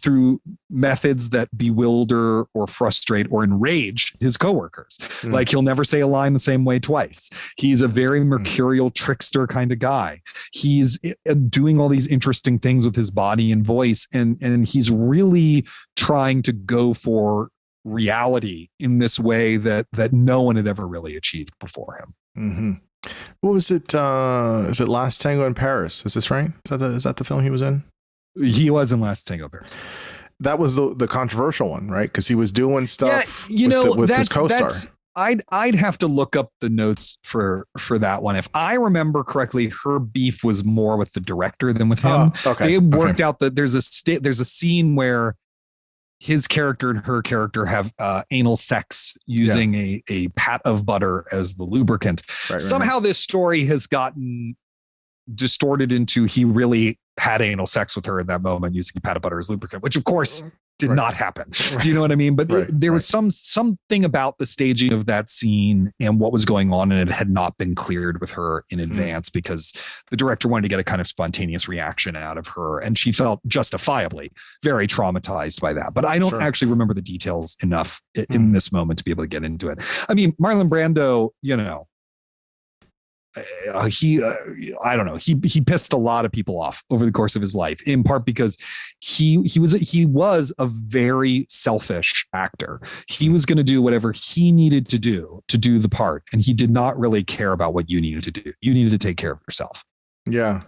Speaker 2: through methods that bewilder or frustrate or enrage his coworkers. Like, he'll never say a line the same way twice. He's a very mercurial trickster kind of guy. He's doing all these interesting things with his body and voice. And he's really trying to go for reality in this way that no one had ever really achieved before him.
Speaker 1: Mm-hmm. What was it? Is it Last Tango in Paris? Is this right? Is that the film he was in?
Speaker 2: He was in Last Tango in Paris.
Speaker 1: That was the controversial one, right? Because he was doing stuff with his co-star.
Speaker 2: I'd have to look up the notes for that one. If I remember correctly, her beef was more with the director than with him. They worked out that there's a scene where his character and her character have anal sex using a pat of butter as the lubricant. Somehow this story has gotten distorted into he really had anal sex with her in that moment using a pat of butter as lubricant, which of course did not happen. Do you know what I mean? But there was something about the staging of that scene and what was going on, and it had not been cleared with her in advance because the director wanted to get a kind of spontaneous reaction out of her, and she felt justifiably very traumatized by that. But I don't actually remember the details enough in this moment to be able to get into it. I mean, Marlon Brando, I don't know. He pissed a lot of people off over the course of his life, in part because he was a very selfish actor. He was going to do whatever he needed to do the part, and he did not really care about what you needed to do. You needed to take care of yourself.
Speaker 1: Yeah.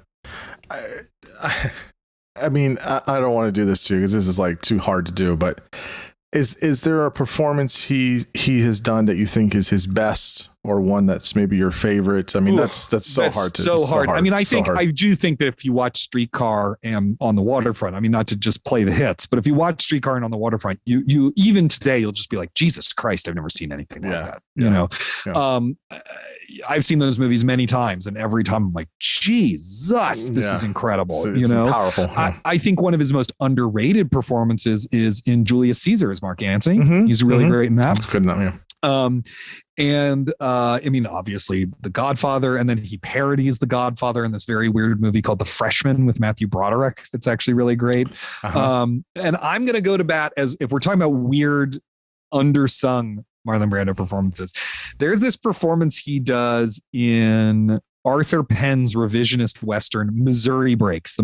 Speaker 1: I mean, I don't want to do this to you because this is like too hard to do, but is there a performance he has done that you think is his best, or one that's maybe your favorite? I mean, that's hard.
Speaker 2: I mean, I do think that if you watch Streetcar and On the Waterfront, I mean, not to just play the hits, but if you watch Streetcar and On the Waterfront, you even today, you'll just be like, Jesus Christ, I've never seen anything like that. I've seen those movies many times, and every time I'm like, Jesus, this is incredible.
Speaker 1: It's powerful.
Speaker 2: I think one of his most underrated performances is in Julius Caesar as Mark Antony. He's really great in that.
Speaker 1: Good enough, yeah.
Speaker 2: I mean, obviously The Godfather, and then he parodies The Godfather in this very weird movie called The Freshman with Matthew Broderick. It's actually really great. And I'm going to go to bat as if we're talking about weird, undersung Marlon Brando performances. There's this performance he does in Arthur Penn's revisionist Western, The Missouri Breaks,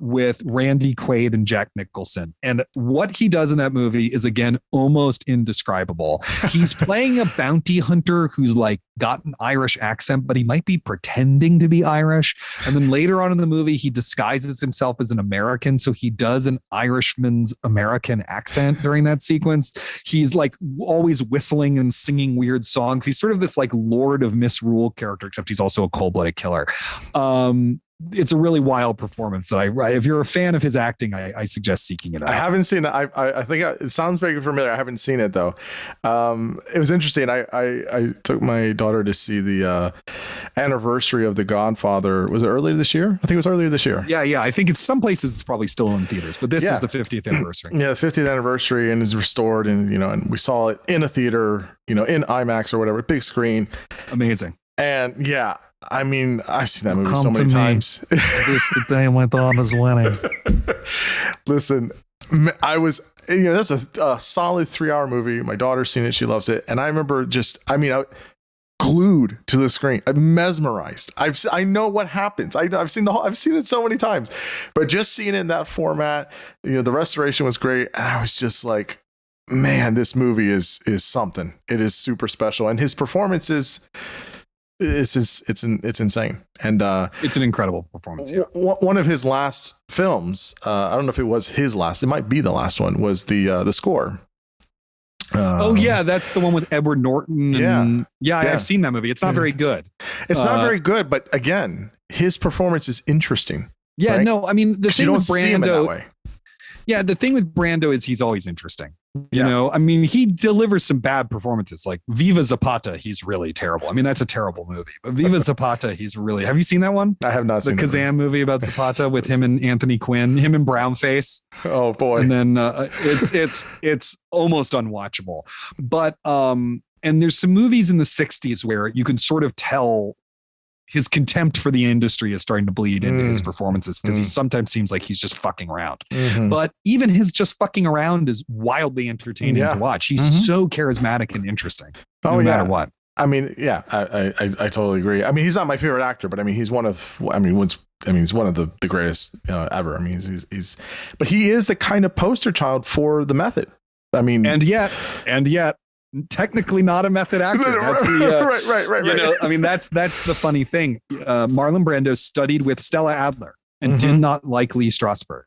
Speaker 2: with Randy Quaid and Jack Nicholson. And what he does in that movie is, again, almost indescribable. He's playing a bounty hunter who's like got an Irish accent, but he might be pretending to be Irish. And then later on in the movie, he disguises himself as an American. So he does an Irishman's American accent during that sequence. He's like always whistling and singing weird songs. He's sort of this like Lord of Misrule character, except he's also a cold-blooded killer. It's a really wild performance that if you're a fan of his acting, I suggest seeking it out.
Speaker 1: I haven't seen it. I think it sounds very familiar. I haven't seen it though. It was interesting. I took my daughter to see the anniversary of The Godfather. Was it earlier this year? I think it was earlier this year.
Speaker 2: Yeah. I think it's some places it's probably still in theaters, but this is the 50th anniversary.
Speaker 1: Yeah, the 50th anniversary, and is restored, and and we saw it in a theater, in IMAX or whatever, big screen.
Speaker 2: Amazing.
Speaker 1: And yeah, I mean, I've seen that movie so many times.
Speaker 2: This the day my daughter's wedding.
Speaker 1: Listen, I was, that's a solid 3-hour movie. My daughter's seen it. She loves it. And I remember I glued to the screen. I'm mesmerized. I know what happens. I've seen it so many times, but just seeing it in that format, the restoration was great. And I was just like, man, this movie is something. It is super special. And his performance is, it's insane, and
Speaker 2: it's an incredible performance. Yeah.
Speaker 1: One of his last films, I don't know if it was his last, it might be the last one, was the score.
Speaker 2: That's the one with Edward Norton. I've seen that movie. It's not very good.
Speaker 1: It's not very good, but again, his performance is interesting.
Speaker 2: Yeah, right? No, I mean the thing with Brando.
Speaker 1: Yeah,
Speaker 2: the thing with Brando is he's always interesting. I mean, he delivers some bad performances, like Viva Zapata. He's really terrible. I mean, that's a terrible movie, but Viva Zapata, have you seen that one?
Speaker 1: I have not seen
Speaker 2: the Kazan movie about Zapata with him and Anthony Quinn, him and Brownface.
Speaker 1: Oh boy.
Speaker 2: And then it's almost unwatchable, but, and there's some movies in the 60s where you can sort of tell his contempt for the industry is starting to bleed into his performances, because he sometimes seems like he's just fucking around. But even his just fucking around is wildly entertaining to watch. He's so charismatic and interesting, no matter what.
Speaker 1: I mean, yeah, I totally agree. I mean, he's not my favorite actor, but I mean, he's one of the greatest ever. I mean, he's but he is the kind of poster child for the method. I mean,
Speaker 2: and yet technically not a method actor. That's the,
Speaker 1: right.
Speaker 2: I mean, that's the funny thing. Marlon Brando studied with Stella Adler and did not like Lee Strasberg,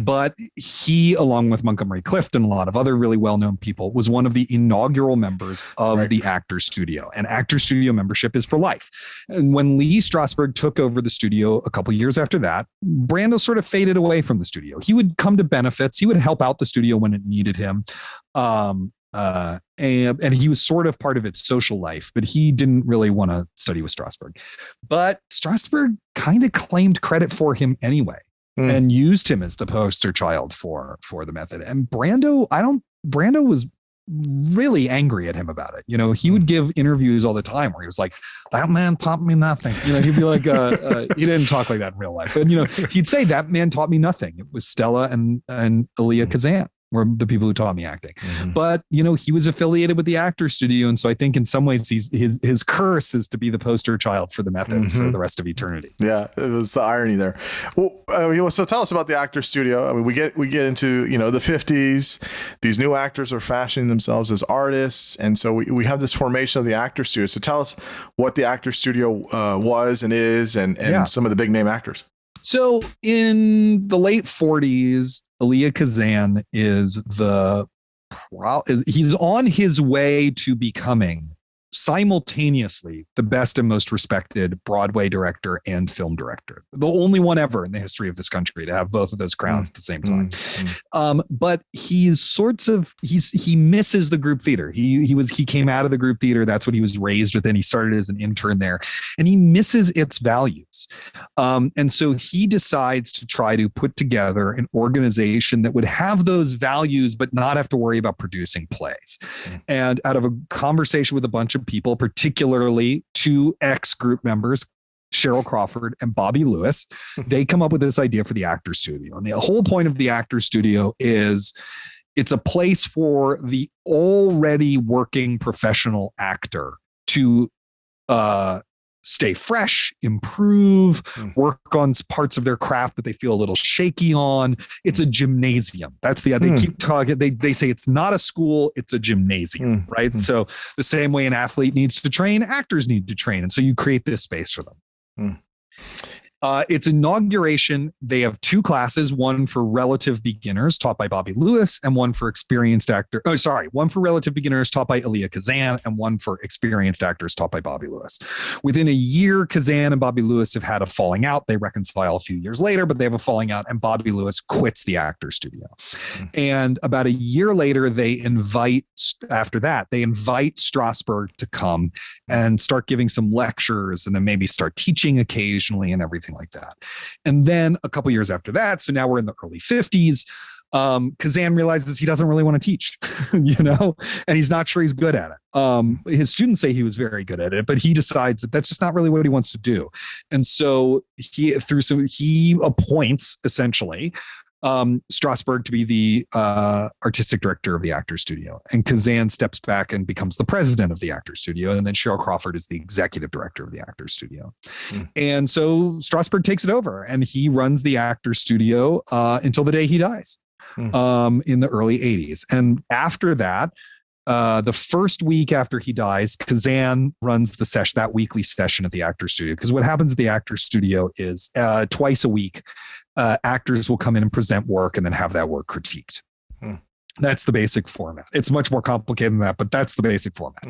Speaker 2: but he, along with Montgomery Clift and a lot of other really well-known people, was one of the inaugural members of the Actors Studio, and Actors Studio membership is for life. And when Lee Strasberg took over the studio a couple years after that, Brando sort of faded away from the studio. He would come to benefits. He would help out the studio when it needed him. And he was sort of part of its social life, but he didn't really want to study with Strasberg. But Strasberg kind of claimed credit for him anyway, and used him as the poster child for the method. And Brando was really angry at him about it. He would give interviews all the time where he was like, "That man taught me nothing." He'd be like, he didn't talk like that in real life, but he'd say, "That man taught me nothing. It was Stella and Elia Kazan were the people who taught me acting." But he was affiliated with the Actors Studio, and so I think in some ways his curse is to be the poster child for the method for the rest of eternity.
Speaker 1: Yeah, it was the irony there. Well, so tell us about the Actors Studio. I mean, we get into the 50s. These new actors are fashioning themselves as artists, and so we have this formation of the Actors Studio. So tell us what the Actors Studio was and is, and some of the big name actors.
Speaker 2: So in the late 40s, Elia Kazan he's on his way to becoming simultaneously the best and most respected Broadway director and film director. The only one ever in the history of this country to have both of those crowns at the same time. But he misses the group theater. He came out of the group theater. That's what he was raised within. He started as an intern there, and he misses its values. And so he decides to try to put together an organization that would have those values, but not have to worry about producing plays. And out of a conversation with a bunch of people, particularly two ex-group members, Cheryl Crawford and Bobby Lewis, they come up with this idea for the Actors Studio. And the whole point of the Actors Studio is it's a place for the already working professional actor to stay fresh, improve, work on parts of their craft that they feel a little shaky on. It's a gymnasium. That's the they keep talking. They say it's not a school, it's a gymnasium, right? So the same way an athlete needs to train, actors need to train. And so you create this space for them. Its inauguration, they have two classes, one for relative beginners taught by Bobby Lewis and one for experienced actor. Oh, sorry. One for relative beginners taught by Elia Kazan and one for experienced actors taught by Bobby Lewis. Within a year, Kazan and Bobby Lewis have had a falling out. They reconcile a few years later, but they have a falling out and Bobby Lewis quits the actor's studio. And about a year later, they invite Strasberg to come and start giving some lectures and then maybe start teaching occasionally and everything like that. And then a couple years after that, so now we're in the early 50s, Kazan realizes he doesn't really want to teach, and he's not sure he's good at it. His students say he was very good at it, but he decides that that's just not really what he wants to do. And so he appoints essentially Strasberg to be the artistic director of the Actors Studio, and Kazan steps back and becomes the president of the Actors Studio, and then Cheryl Crawford is the executive director of the Actors Studio. And so Strasberg takes it over, and he runs the Actors Studio until the day he dies in the early 80s. And after that, the first week after he dies, Kazan runs that weekly session at the Actors Studio. Because what happens at the Actors Studio is twice a week, actors will come in and present work and then have that work critiqued. That's the basic format. It's much more complicated than that, but that's the basic format.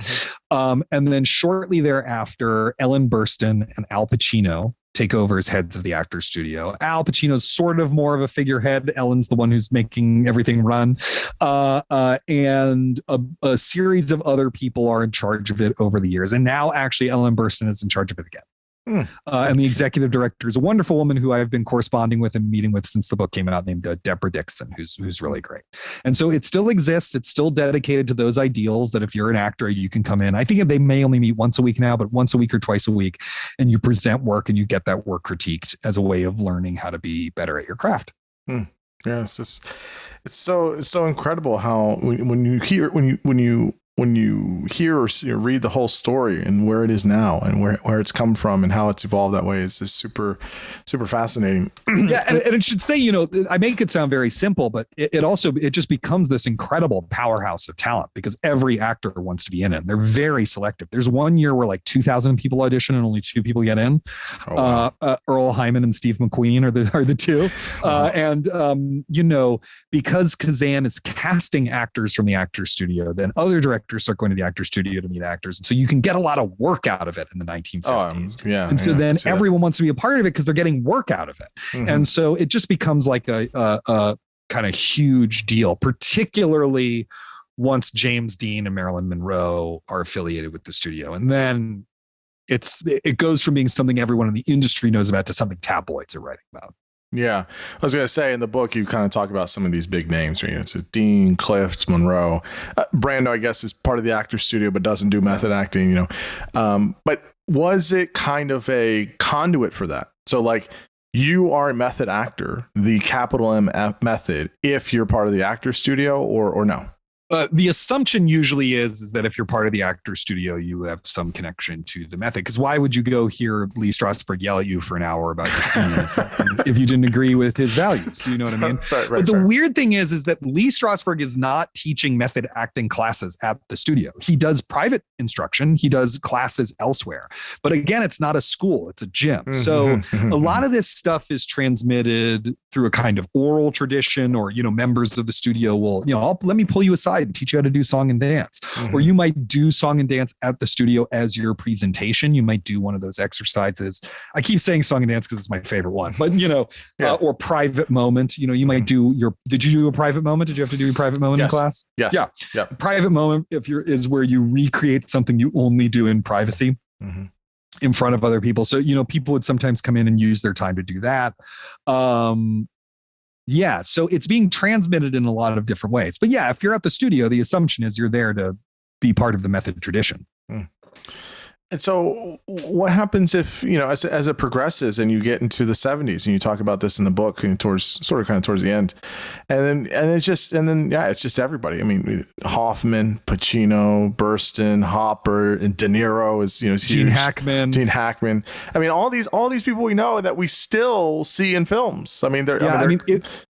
Speaker 2: And then shortly thereafter, Ellen Burstyn and Al Pacino take over as heads of the Actors Studio. Al Pacino's sort of more of a figurehead. Ellen's the one who's making everything run. And a series of other people are in charge of it over the years. And now actually Ellen Burstyn is in charge of it again. And the executive director is a wonderful woman who I've been corresponding with and meeting with since the book came out, named Deborah Dixon, who's really great. And so it still exists. It's still dedicated to those ideals that if you're an actor, you can come in. I think they may only meet once a week now, but once a week or twice a week, and you present work and you get that work critiqued as a way of learning how to be better at your craft.
Speaker 1: Yes, it's so incredible how when you hear or read the whole story and where it is now and where it's come from and how it's evolved that way, it's just super fascinating.
Speaker 2: Yeah, and it should say, I make it sound very simple, but it just becomes this incredible powerhouse of talent because every actor wants to be in it. They're very selective. There's one year where like 2,000 people audition and only 2 people get in. Earl Hyman and Steve McQueen are the two. Because Kazan is casting actors from the Actors Studio, then other directors start going to the Actors Studio to meet actors. And so you can get a lot of work out of it in the 1950s. And so then everyone wants to be a part of it because they're getting work out of it. And so it just becomes like a kind of huge deal, particularly once James Dean and Marilyn Monroe are affiliated with the studio. And then it goes from being something everyone in the industry knows about to something tabloids are writing about.
Speaker 1: Yeah. I was going to say in the book, you kind of talk about some of these big names, right? It's Dean, Clift, Monroe. Brando, I guess, is part of the Actors Studio, but doesn't do method acting, But was it kind of a conduit for that? So like you are a method actor, the capital M method, if you're part of the Actors Studio or no?
Speaker 2: The assumption usually is that if you're part of the Actors Studio, you have some connection to the method. Because why would you go hear Lee Strasberg yell at you for an hour about your scene if you didn't agree with his values? Do you know what I mean? But the weird thing is that Lee Strasberg is not teaching method acting classes at the studio. He does private instruction. He does classes elsewhere. But again, it's not a school. It's a gym. So a lot of this stuff is transmitted through a kind of oral tradition, or, members of the studio will, let me pull you aside and teach you how to do song and dance. Or you might do song and dance at the studio as your presentation. You might do one of those exercises. I keep saying song and dance because it's my favorite one, but or private moment. You might do did you do a private moment? Did you have to do a private moment in class?
Speaker 1: Yes.
Speaker 2: Yeah. Private moment is where you recreate something you only do in privacy. In front of other people. So, people would sometimes come in and use their time to do that. So it's being transmitted in a lot of different ways. But if you're at the studio, the assumption is you're there to be part of the method tradition.
Speaker 1: And so what happens if, as it progresses and you get into the 70s, and you talk about this in the book and towards the end, it's just everybody. I mean, Hoffman, Pacino, Burstyn, Hopper, and De Niro is
Speaker 2: Gene Hackman.
Speaker 1: I mean, all these people we know that we still see in films. I mean,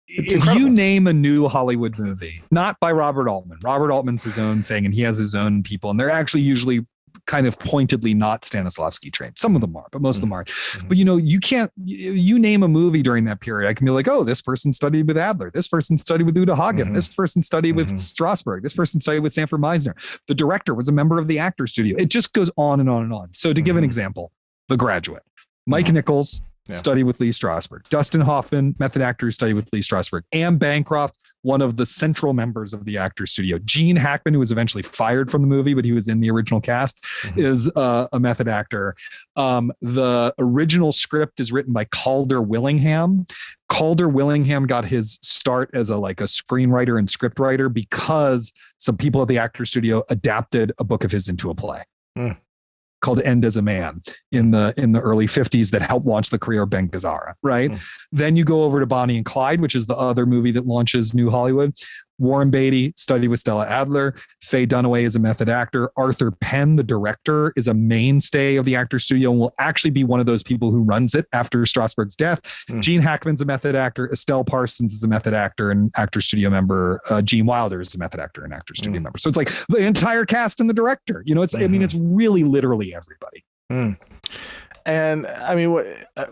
Speaker 2: if you name a new Hollywood movie, not by Robert Altman. Robert Altman's his own thing, and he has his own people, and they're actually usually kind of pointedly not Stanislavski trained. Some of them are, but most of them aren't. But you name a movie during that period, I can be like, oh, this person studied with Adler. This person studied with Uta Hagen. This person studied with Strasberg. This person studied with Sanford Meisner. The director was a member of the Actors Studio. It just goes on and on and on. So to give an example, The Graduate, Mike Nichols studied with Lee Strasberg. Dustin Hoffman, method actor, studied with Lee Strasberg. Anne Bancroft, one of the central members of the Actors Studio. Gene Hackman, who was eventually fired from the movie, but he was in the original cast, is a method actor. The original script is written by Calder Willingham. Calder Willingham got his start as a screenwriter and scriptwriter because some people at the Actors Studio adapted a book of his into a play. Called End as a Man in the early 50s that helped launch the career of Ben Gazzara, right? Then you go over to Bonnie and Clyde, which is the other movie that launches New Hollywood. Warren Beatty studied with Stella Adler. Faye Dunaway is a method actor. Arthur Penn, the director, is a mainstay of the Actors Studio and will actually be one of those people who runs it after Strasberg's death. Gene Hackman's a method actor. Estelle Parsons is a method actor and Actors Studio member. Gene Wilder is a method actor and Actors Studio member. So it's like the entire cast and the director. It's it's really literally everybody.
Speaker 1: And I mean,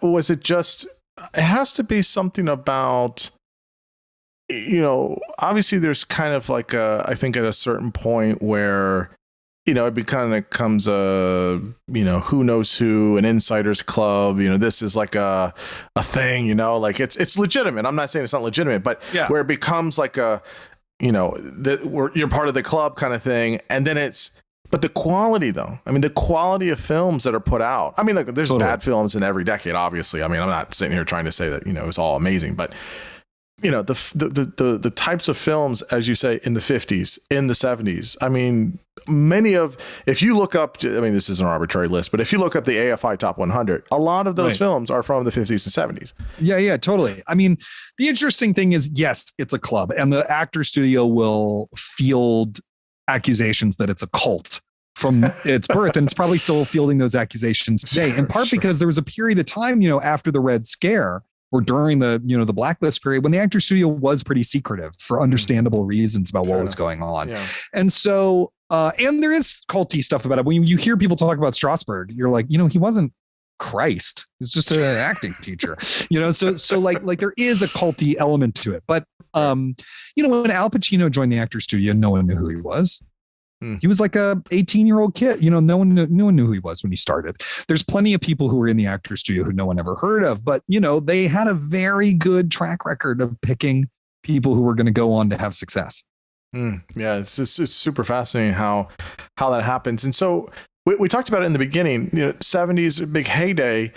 Speaker 1: was it just? It has to be something about. Obviously there's kind of I think at a certain point where, it becomes a, who knows who, an insiders club, this is like a thing, it's legitimate. I'm not saying it's not legitimate, but where it becomes like a, that you're part of the club kind of thing. And then but the quality though, I mean, the quality of films that are put out, I mean, there's bad films in every decade, obviously. I mean, I'm not sitting here trying to say that, it's all amazing, but the types of films, as you say, in the 50s, in the 70s. I mean, if you look up, I mean, this is an arbitrary list, but if you look up the AFI Top 100, a lot of those films are from the 50s and 70s. Yeah,
Speaker 2: totally. I mean, the interesting thing is, yes, it's a club, and the Actors Studio will field accusations that it's a cult from its birth, and it's probably still fielding those accusations today, in part because there was a period of time, after the Red Scare, or during the the blacklist period, when the Actors Studio was pretty secretive for understandable reasons about what was going on. And so and there is culty stuff about it. When you hear people talk about Strasberg, you're like, he wasn't Christ. He's just an acting teacher. So like there is a culty element to it. But when Al Pacino joined the Actors Studio, no one knew who he was. He was like a 18-year-old kid. No one knew who he was when he started. There's plenty of people who were in the Actors Studio who no one ever heard of, but they had a very good track record of picking people who were going to go on to have success.
Speaker 1: Yeah, it's super fascinating how that happens. And so we talked about it in the beginning. 70s big heyday.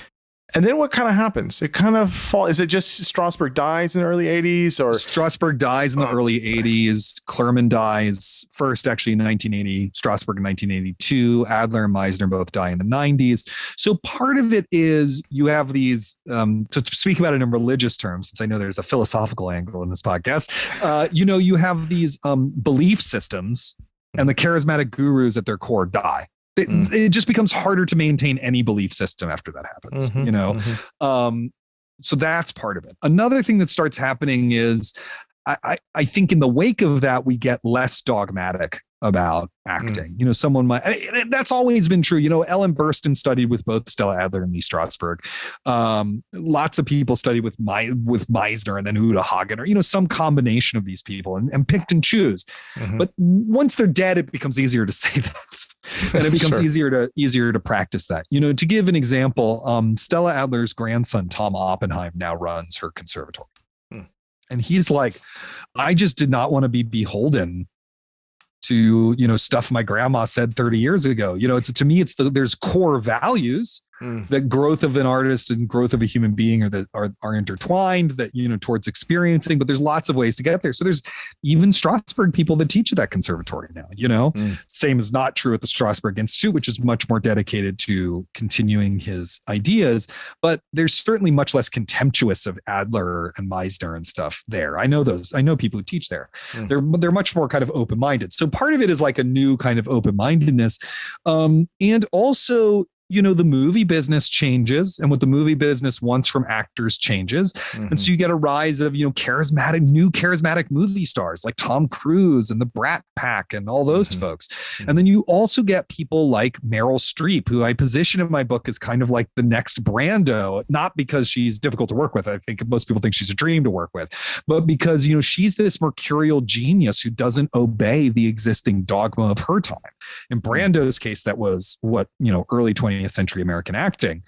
Speaker 1: And then what kind of happens? It kind of falls. Is it just Strasberg dies in the early 80s, or
Speaker 2: Strasberg dies in the early 80s? Klerman dies first, actually, in 1980. Strasberg in 1982. Adler and Meisner both die in the 90s. So part of it is you have these, to speak about it in religious terms, since I know there's a philosophical angle in this podcast. You have these belief systems, and the charismatic gurus at their core die. It just becomes harder to maintain any belief system after that happens, so that's part of it. Another thing that starts happening is I think in the wake of that, we get less dogmatic about acting. Someone might, that's always been true. Ellen Burstyn studied with both Stella Adler and Lee Strasberg. Lots of people studied with Meisner and then Uta Hagen, or, some combination of these people, and picked and choose. But once they're dead, it becomes easier to say that. And it becomes easier to practice that. To give an example, Stella Adler's grandson, Tom Oppenheim, now runs her conservatory. And he's like, I just did not want to be beholden to, stuff my grandma said 30 years ago. To me, there's core values that growth of an artist and growth of a human being are intertwined, that, towards experiencing, but there's lots of ways to get there. So there's even Strasberg people that teach at that conservatory now, Same is not true at the Strasberg Institute, which is much more dedicated to continuing his ideas, but there's certainly much less contemptuous of Adler and Meisner and stuff there. I know people who teach there. They're much more kind of open-minded. So part of it is like a new kind of open-mindedness. And also, the movie business changes, and what the movie business wants from actors changes. And so you get a rise of, new charismatic movie stars like Tom Cruise and the Brat Pack and all those folks. And then you also get people like Meryl Streep, who I position in my book as kind of like the next Brando, not because she's difficult to work with. I think most people think she's a dream to work with, but because, she's this mercurial genius who doesn't obey the existing dogma of her time. In Brando's case, that was what, early 20th century American acting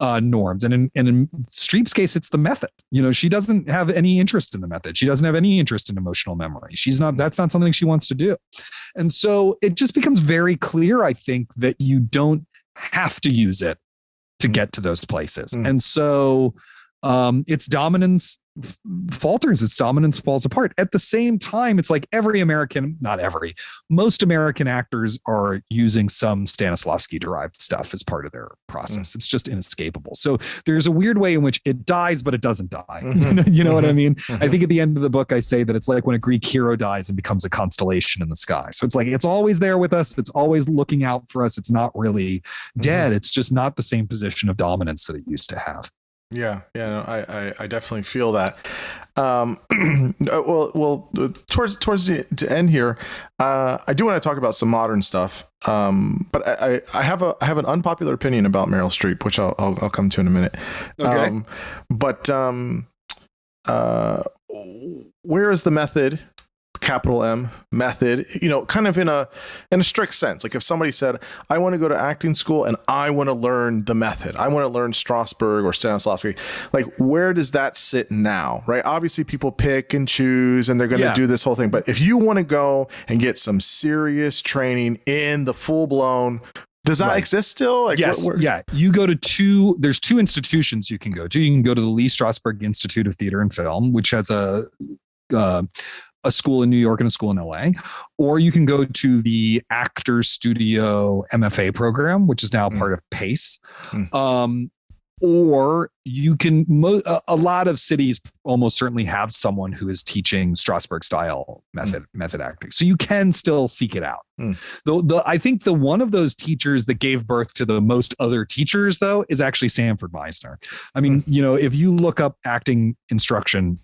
Speaker 2: norms. And in Streep's case, it's the method. She doesn't have any interest in the method. She doesn't have any interest in emotional memory. That's not something she wants to do. And so it just becomes very clear, I think, that you don't have to use it to get to those places. And so its dominance falters, its dominance falls apart. At the same time, it's like most American actors are using some Stanislavski derived stuff as part of their process. It's just inescapable. So there's a weird way in which it dies, but it doesn't die. You know what I mean? I think at the end of the book, I say that it's like when a Greek hero dies and becomes a constellation in the sky. So it's like, it's always there with us. It's always looking out for us. It's not really dead. It's just not the same position of dominance that it used to have.
Speaker 1: Yeah, I definitely feel that. Well, towards the end here, I do want to talk about some modern stuff. But I have an unpopular opinion about Meryl Streep, which I'll come to in a minute.
Speaker 2: Okay.
Speaker 1: Where is the method? Capital M method, kind of in a strict sense. Like if somebody said, I want to go to acting school and I want to learn the method, I want to learn Strasberg or Stanislavski, like where does that sit now? Right. Obviously people pick and choose and they're going to do this whole thing. But if you want to go and get some serious training in the full blown, does that exist still? Like,
Speaker 2: yes. Yeah. You go to there's two institutions you can go to. You can go to the Lee Strasberg Institute of Theater and Film, which has a school in New York and a school in LA, or you can go to the Actors Studio MFA program, which is now part of PACE. Or you can, a lot of cities almost certainly have someone who is teaching Strasberg style method acting. So you can still seek it out. Though I think the one of those teachers that gave birth to the most other teachers though, is actually Sanford Meisner. I mean, if you look up acting instruction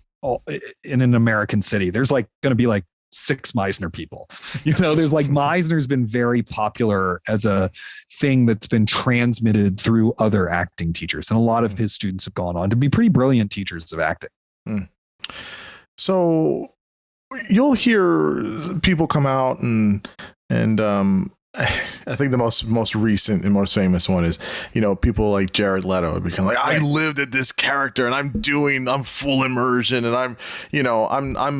Speaker 2: in an American city, there's like going to be like 6 Meisner people. There's like Meisner's been very popular as a thing that's been transmitted through other acting teachers. And a lot of his students have gone on to be pretty brilliant teachers of acting.
Speaker 1: So you'll hear people come out and I think the most recent and most famous one is, people like Jared Leto become like, I lived at this character and I'm full immersion and I'm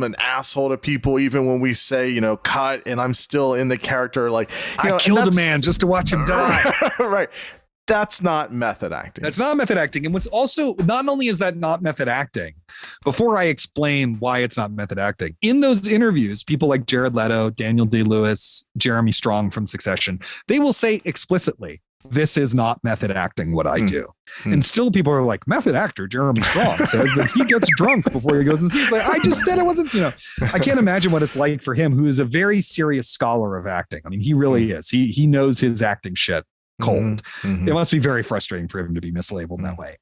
Speaker 1: an asshole to people even when we say, cut, and I'm still in the character. Like
Speaker 2: I killed a man just to watch him die.
Speaker 1: Right. That's not method acting.
Speaker 2: That's not method acting. And what's also, not only is that not method acting, before I explain why it's not method acting, in those interviews, people like Jared Leto, Daniel Day-Lewis, Jeremy Strong from Succession, they will say explicitly, this is not method acting what I do. And still people are like, method actor Jeremy Strong says that he gets drunk before he goes and sees. Like, I just said it wasn't, I can't imagine what it's like for him, who is a very serious scholar of acting. I mean, he really is. He knows his acting shit cold. It must be very frustrating for him to be mislabeled in that way.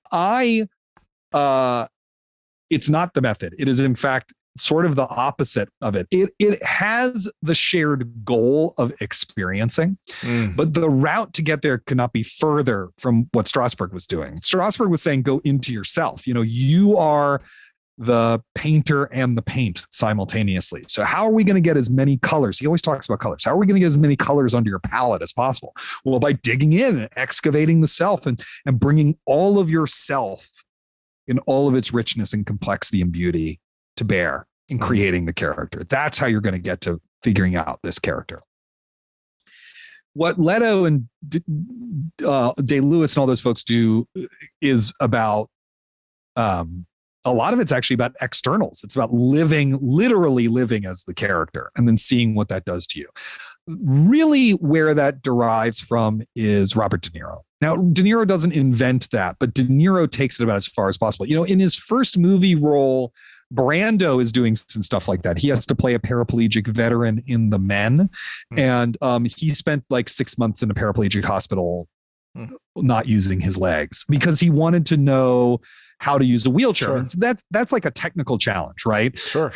Speaker 2: It's not the method. It is in fact sort of the opposite of it. It has the shared goal of experiencing, but the route to get there could not be further from what Strasberg was doing. Strasberg was saying, go into yourself. You are the painter and the paint simultaneously. So how are we going to get as many colors? He always talks about colors. How are we going to get as many colors onto your palette as possible? Well, by digging in and excavating the self and bringing all of yourself in all of its richness and complexity and beauty to bear in creating the character. That's how you're going to get to figuring out this character. what Leto and Day-Lewis and all those folks do is about, a lot of it's actually about externals. It's about literally living as the character and then seeing what that does to you. Really, where that derives from is Robert De Niro. Now, De Niro doesn't invent that, but De Niro takes it about as far as possible. In his first movie role, Brando is doing some stuff like that. He has to play a paraplegic veteran in The Men. And he spent like 6 months in a paraplegic hospital not using his legs because he wanted to know how to use a wheelchair. Sure. That's like a technical challenge, right?
Speaker 1: Sure.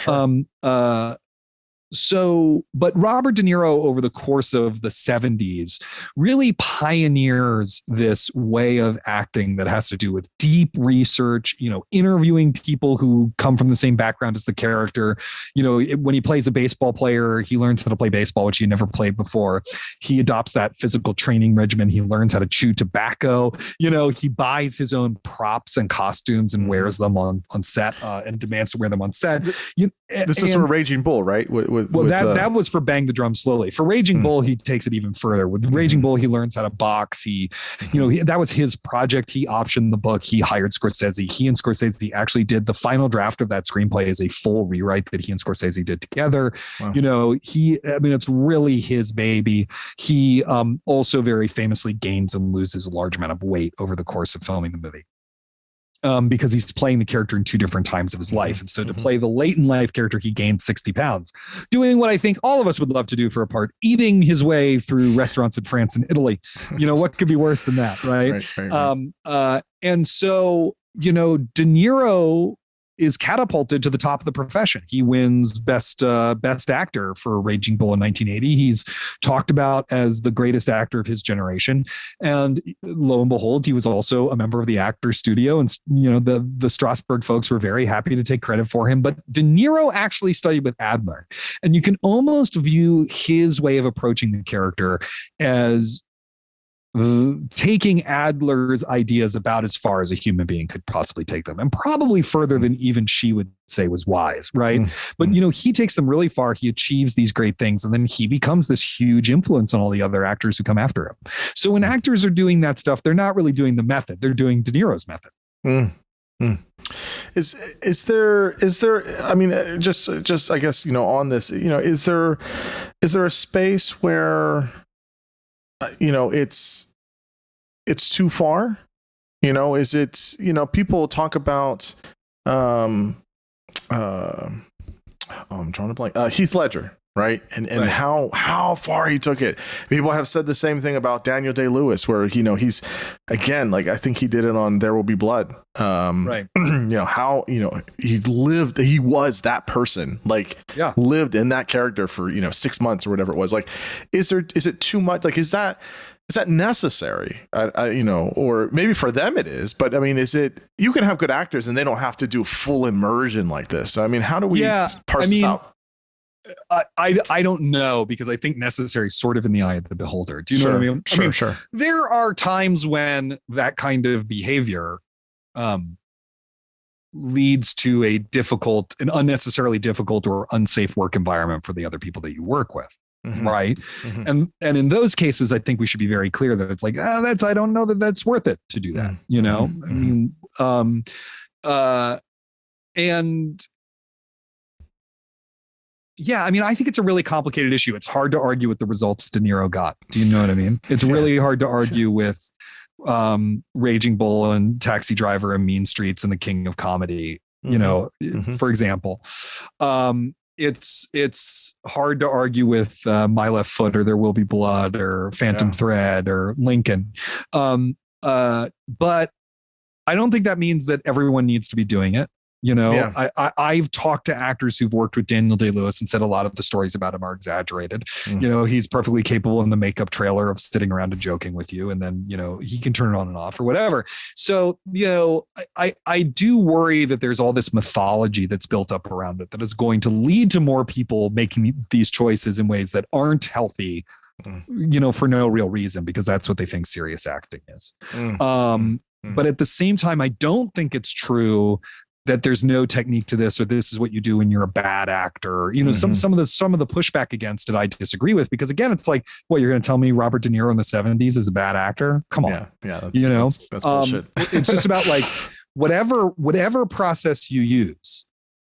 Speaker 2: But Robert De Niro over the course of the 70s really pioneers this way of acting that has to do with deep research, interviewing people who come from the same background as the character. When he plays a baseball player, he learns how to play baseball, which he never played before. He adopts that physical training regimen. He learns how to chew tobacco. He buys his own props and costumes and wears them on set and demands to wear them on set.
Speaker 1: This is for Raging Bull, right?
Speaker 2: That was for Bang the Drum Slowly. For Raging Bull, he takes it even further. With Raging Bull, he learns how to box. That was his project. He optioned the book. He hired Scorsese. He and Scorsese actually did the final draft of that screenplay as a full rewrite that he and Scorsese did together. Wow. It's really his baby. He also very famously gains and loses a large amount of weight over the course of filming the movie. Because he's playing the character in two different times of his life. And so to play the late in life character, he gained 60 pounds, doing what I think all of us would love to do for a part, eating his way through restaurants in France and Italy. What could be worse than that, right? Right. And so, De Niro is catapulted to the top of the profession. He wins best actor for Raging Bull in 1980. He's talked about as the greatest actor of his generation. And lo and behold, he was also a member of the Actors Studio. And, the Strasberg folks were very happy to take credit for him. But De Niro actually studied with Adler. And you can almost view his way of approaching the character as taking Adler's ideas about as far as a human being could possibly take them, and probably further than even she would say was wise, right? But he takes them really far. He achieves these great things, and then he becomes this huge influence on all the other actors who come after him. So when actors are doing that stuff, they're not really doing the method; they're doing De Niro's method.
Speaker 1: Is there? I mean, just I guess on this, is there a space where it's too far? Is it, people talk about, I'm trying to blank, Heath Ledger, right? And right. how far he took it. People have said the same thing about Daniel Day-Lewis, where, he's, again, like, I think he did it on There Will Be Blood. Right. How, he was that person, lived in that character for, 6 months or whatever it was. Like, is it too much? Like, is that necessary? Or maybe for them it is, but I mean, you can have good actors and they don't have to do full immersion like this. I mean, how do we parse this out?
Speaker 2: I don't know, because I think necessary is sort of in the eye of the beholder. Do you know what I mean?
Speaker 1: Sure.
Speaker 2: There are times when that kind of behavior leads to an unnecessarily difficult or unsafe work environment for the other people that you work with. Right. And in those cases, I think we should be very clear that it's like, I don't know that that's worth it to do that. I mean, and yeah, I mean, I think it's a really complicated issue. It's hard to argue with the results De Niro got. Do you know what I mean? It's really hard to argue with Raging Bull and Taxi Driver and Mean Streets and The King of Comedy, for example. It's hard to argue with My Left Foot or There Will Be Blood or Phantom Thread or Lincoln. But I don't think that means that everyone needs to be doing it. I've talked to actors who've worked with Daniel Day-Lewis and said a lot of the stories about him are exaggerated. He's perfectly capable in the makeup trailer of sitting around and joking with you, and then he can turn it on and off or whatever. So I do worry that there's all this mythology that's built up around it that is going to lead to more people making these choices in ways that aren't healthy, for no real reason, because that's what they think serious acting is. But at the same time, I don't think it's true that there's no technique to this, or this is what you do when you're a bad actor. You know, some of the pushback against it I disagree with, because again, it's like, what, you're going to tell me Robert De Niro in the 70s is a bad actor? Come on.
Speaker 1: Yeah. That's bullshit.
Speaker 2: It's just about like whatever process you use,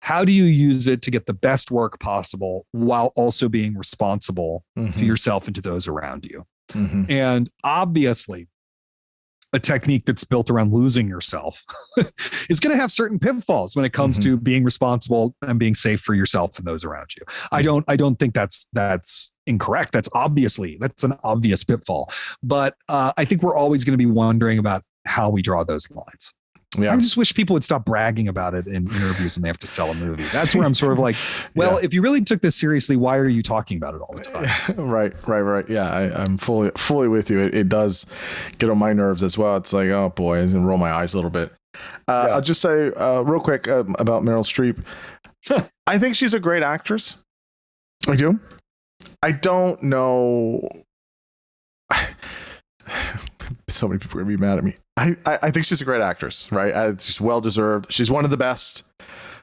Speaker 2: how do you use it to get the best work possible while also being responsible to yourself and to those around you? And obviously, a technique that's built around losing yourself is going to have certain pitfalls when it comes to being responsible and being safe for yourself and those around you. I don't think that's incorrect. That's an obvious pitfall. But I think we're always going to be wondering about how we draw those lines. Yeah. I just wish people would stop bragging about it in interviews when they have to sell a movie. That's where I'm sort of like, well, if you really took this seriously, why are you talking about it all the time?
Speaker 1: Right. Yeah, I'm fully with you. It does get on my nerves as well. It's like, oh boy, I roll my eyes a little bit. I'll just say real quick about Meryl Streep. I think she's a great actress. I do. I don't know. So many people are going to be mad at me. I think she's a great actress, right? She's well-deserved. She's one of the best.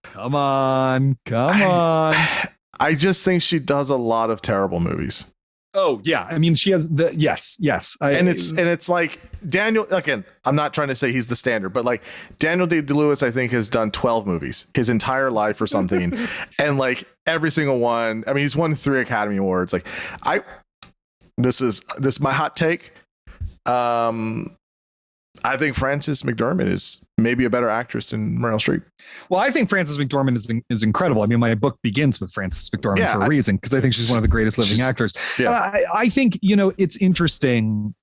Speaker 2: Come on.
Speaker 1: I just think she does a lot of terrible movies.
Speaker 2: Oh, yeah. I mean, she has yes.
Speaker 1: And it's like Daniel, again, I'm not trying to say he's the standard, but like Daniel Day-Lewis, I think, has done 12 movies his entire life or something. And like every single one, I mean, he's won 3 Academy Awards. Like this is my hot take. I think Frances McDormand is maybe a better actress than Meryl Streep.
Speaker 2: Well, I think Frances McDormand is incredible. I mean, my book begins with Frances McDormand for a reason, because I think she's one of the greatest living actors. Yeah. I think, it's interesting.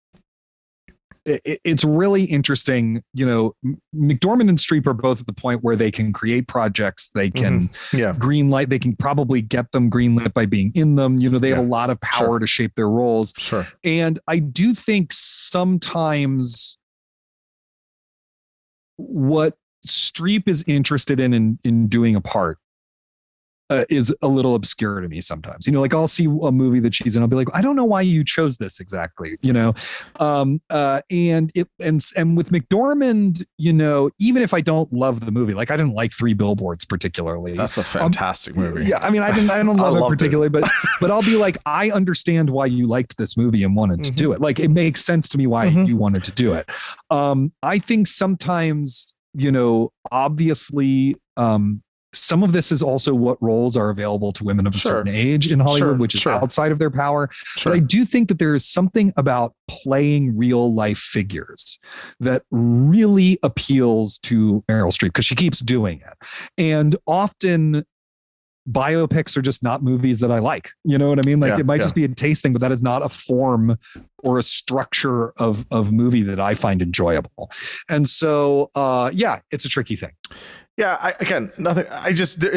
Speaker 2: It's really interesting. McDormand and Streep are both at the point where they can create projects. They can greenlight. They can probably get them greenlit by being in them. They have a lot of power to shape their roles.
Speaker 1: Sure.
Speaker 2: And I do think sometimes what Streep is interested in doing a part is a little obscure to me sometimes. Like I'll see a movie that she's in, I'll be like, I don't know why you chose this exactly, and with McDormand, even if I don't love the movie, like I didn't like 3 Billboards particularly.
Speaker 1: That's a fantastic movie.
Speaker 2: Yeah, I mean, I don't love it particularly, but I'll be like, I understand why you liked this movie and wanted to do it. Like it makes sense to me why you wanted to do it. I think sometimes, obviously, some of this is also what roles are available to women of a certain age in Hollywood, which is outside of their power. But I do think that there is something about playing real life figures that really appeals to Meryl Streep, because she keeps doing it. And often biopics are just not movies that I like. You know what I mean? Like it might just be a taste thing, but that is not a form or a structure of movie that I find enjoyable. And so, it's a tricky thing.
Speaker 1: Yeah, nothing. It's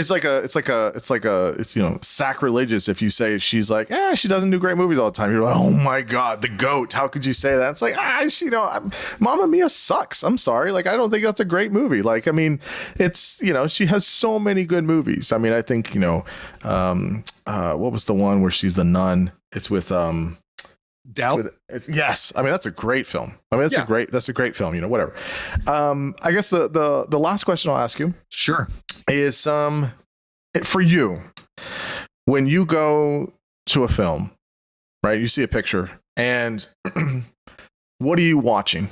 Speaker 1: sacrilegious if you say she's like, she doesn't do great movies all the time. You're like, oh my God, the GOAT. How could you say that? It's like, Mamma Mia sucks. I'm sorry. Like, I don't think that's a great movie. Like, I mean, it's, she has so many good movies. I mean, I think, what was the one where she's the nun? It's with,
Speaker 2: Doubt.
Speaker 1: Yes, I mean that's a great film. I mean that's a great film. Whatever. I guess the last question I'll ask you, is for you, when you go to a film, right? You see a picture, and what are you watching?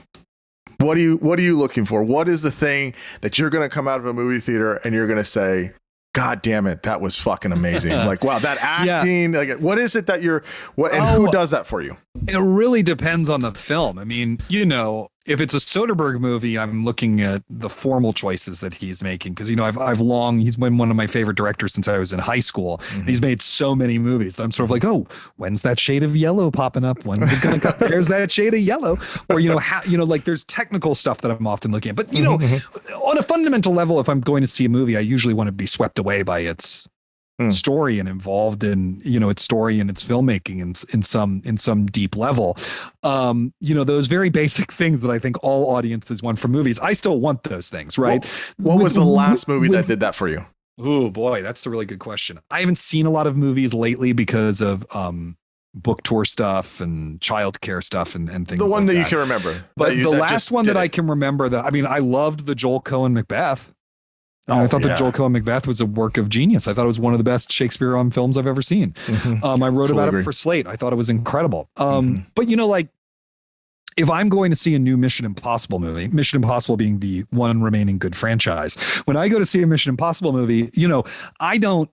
Speaker 1: What are you looking for? What is the thing that you're going to come out of a movie theater and you're going to say, God damn it, that was fucking amazing. Like, wow, that acting, like, what is it that who does that for you?
Speaker 2: It really depends on the film. I mean, if it's a Soderbergh movie, I'm looking at the formal choices that he's making. Cause he's been one of my favorite directors since I was in high school. Mm-hmm. He's made so many movies that I'm sort of like, oh, when's that shade of yellow popping up? When's it going to come? There's that shade of yellow. Or, like there's technical stuff that I'm often looking at, but on a fundamental level, if I'm going to see a movie, I usually want to be swept away by its story and involved in its story and its filmmaking in some deep level. Those very basic things that I think all audiences want from movies. I still want those things, right?
Speaker 1: What was the last movie that did that for you?
Speaker 2: Oh boy, that's a really good question. I haven't seen a lot of movies lately because of book tour stuff and childcare stuff and things.
Speaker 1: The one that you can remember,
Speaker 2: but the last one that I can remember, I loved the Joel Coen Macbeth. And I thought that Joel Cohen Macbeth was a work of genius. I thought it was one of the best Shakespeare on films I've ever seen. I wrote about it for Slate. I thought it was incredible. But like, if I'm going to see a new Mission Impossible movie, Mission Impossible being the one remaining good franchise, when I go to see a Mission Impossible movie, I don't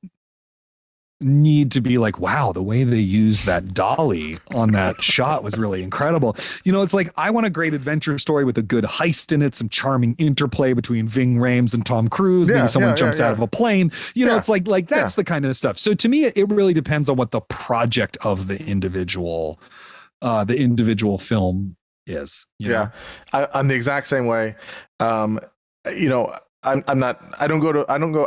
Speaker 2: need to be like, wow, the way they used that dolly on that shot was really incredible. It's like, I want a great adventure story with a good heist in it, some charming interplay between Ving Rhames and Tom Cruise. Maybe someone jumps out of a plane. It's like that's the kind of stuff. So to me, it really depends on what the project of the individual film is.
Speaker 1: I'm the exact same way. I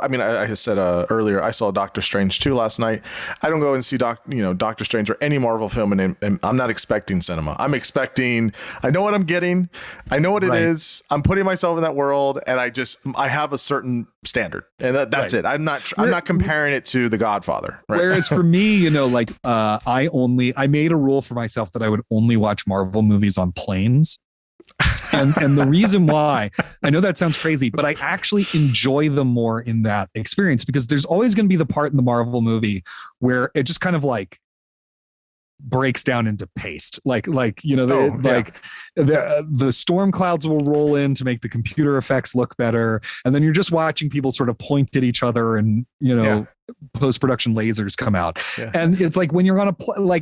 Speaker 1: mean, I said earlier, I saw Doctor Strange 2 last night. I don't go and see Doctor Strange or any Marvel film, and I'm not expecting cinema. I know what I'm getting. I know what it is. I'm putting myself in that world, and I have a certain standard, and that's it. I'm not comparing it to The Godfather. Right?
Speaker 2: Whereas for me, I made a rule for myself that I would only watch Marvel movies on planes. And the reason why, I know that sounds crazy, but I actually enjoy them more in that experience, because there's always going to be the part in the Marvel movie where it just kind of like breaks down into paste. The storm clouds will roll in to make the computer effects look better. And then you're just watching people sort of point at each other, and, post-production lasers come out. And it's like, when you're on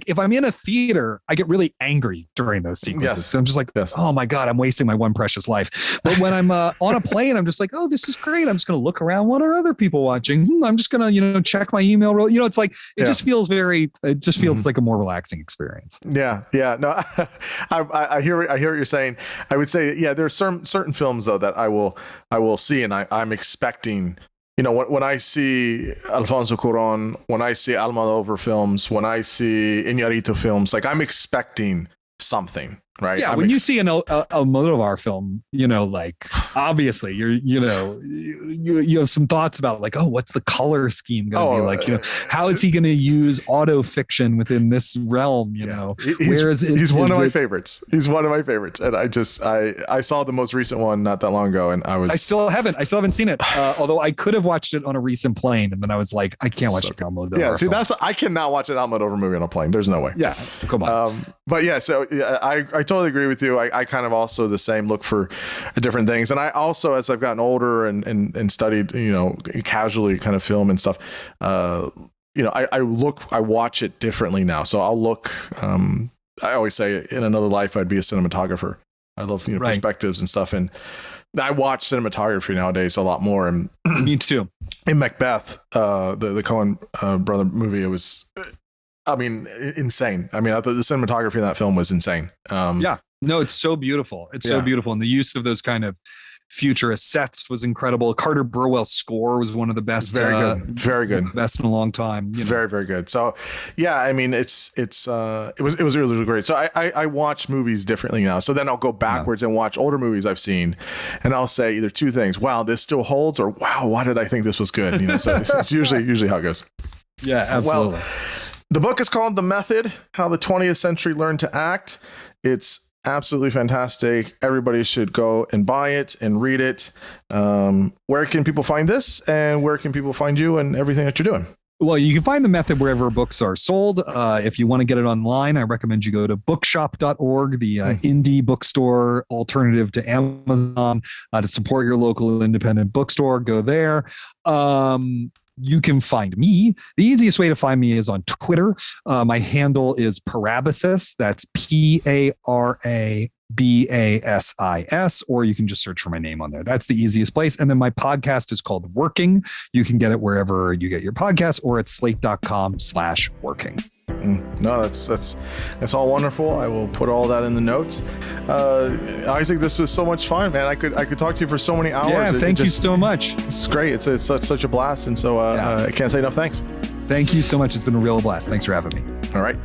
Speaker 2: if I'm in a theater, I get really angry during those sequences. So I'm just like, oh my God, I'm wasting my one precious life. But when I'm on a plane, I'm just like, oh, this is great. I'm just going to look around. What are other people watching? I'm just going to, check my email. It's like, it just feels like a more relaxing experience.
Speaker 1: No, I hear what you're saying. I would say, there are certain films though that I will see, and I'm expecting, when I see Alfonso Cuarón, when I see Almodovar films, when I see Iñárritu films, like, I'm expecting something, right?
Speaker 2: Yeah, when you see an Almodovar film, obviously you have some thoughts about like, oh, what's the color scheme going to be like? How is he going to use auto fiction within this realm?
Speaker 1: He's one of my favorites. He's one of my favorites, and I saw the most recent one not that long ago, and I still haven't
Speaker 2: seen it. Although I could have watched it on a recent plane, and then I was like, I can't watch Almodovar.
Speaker 1: Yeah, see, I cannot watch an Almodovar movie on a plane. There's no way.
Speaker 2: Yeah, come on.
Speaker 1: But I totally agree with you. I kind of also the same, look for different things. And I also, as I've gotten older and studied, casually kind of film and stuff, I watch it differently now. So I'll look, I always say in another life, I'd be a cinematographer. I love, perspectives and stuff. And I watch cinematography nowadays a lot more. And
Speaker 2: me too.
Speaker 1: In Macbeth, the Coen brother movie, it was, insane. I thought the cinematography in that film was insane.
Speaker 2: No, it's so beautiful. It's so beautiful. And the use of those kind of futurist sets was incredible. Carter Burwell's score was one of the best.
Speaker 1: Very good.
Speaker 2: Best in a long time.
Speaker 1: Very, very good. So it was really, really great. So I watch movies differently now. So then I'll go backwards and watch older movies I've seen, and I'll say either two things: wow, this still holds, or wow, why did I think this was good? So it's usually how it goes.
Speaker 2: Yeah, absolutely.
Speaker 1: Well, the book is called The Method: How the 20th Century Learned to Act. It's absolutely fantastic. Everybody should go and buy it and read it. Where can people find this, and where can people find you and everything that you're doing?
Speaker 2: Well, you can find The Method wherever books are sold. If you want to get it online, I recommend you go to bookshop.org, the indie bookstore alternative to Amazon, to support your local independent bookstore. Go there. You can find me. The easiest way to find me is on Twitter. My handle is Parabasis. That's Parabasis, or you can just search for my name on there. That's the easiest place. And then my podcast is called Working. You can get it wherever you get your podcasts, or at slate.com/working.
Speaker 1: No, that's all wonderful. I will put all that in the notes. Isaac, this was so much fun, man. I could talk to you for so many hours.
Speaker 2: Yeah, thank you so much.
Speaker 1: It's great. It's such a blast, and so I can't say enough thanks.
Speaker 2: Thank you so much. It's been a real blast. Thanks for having me.
Speaker 1: All right.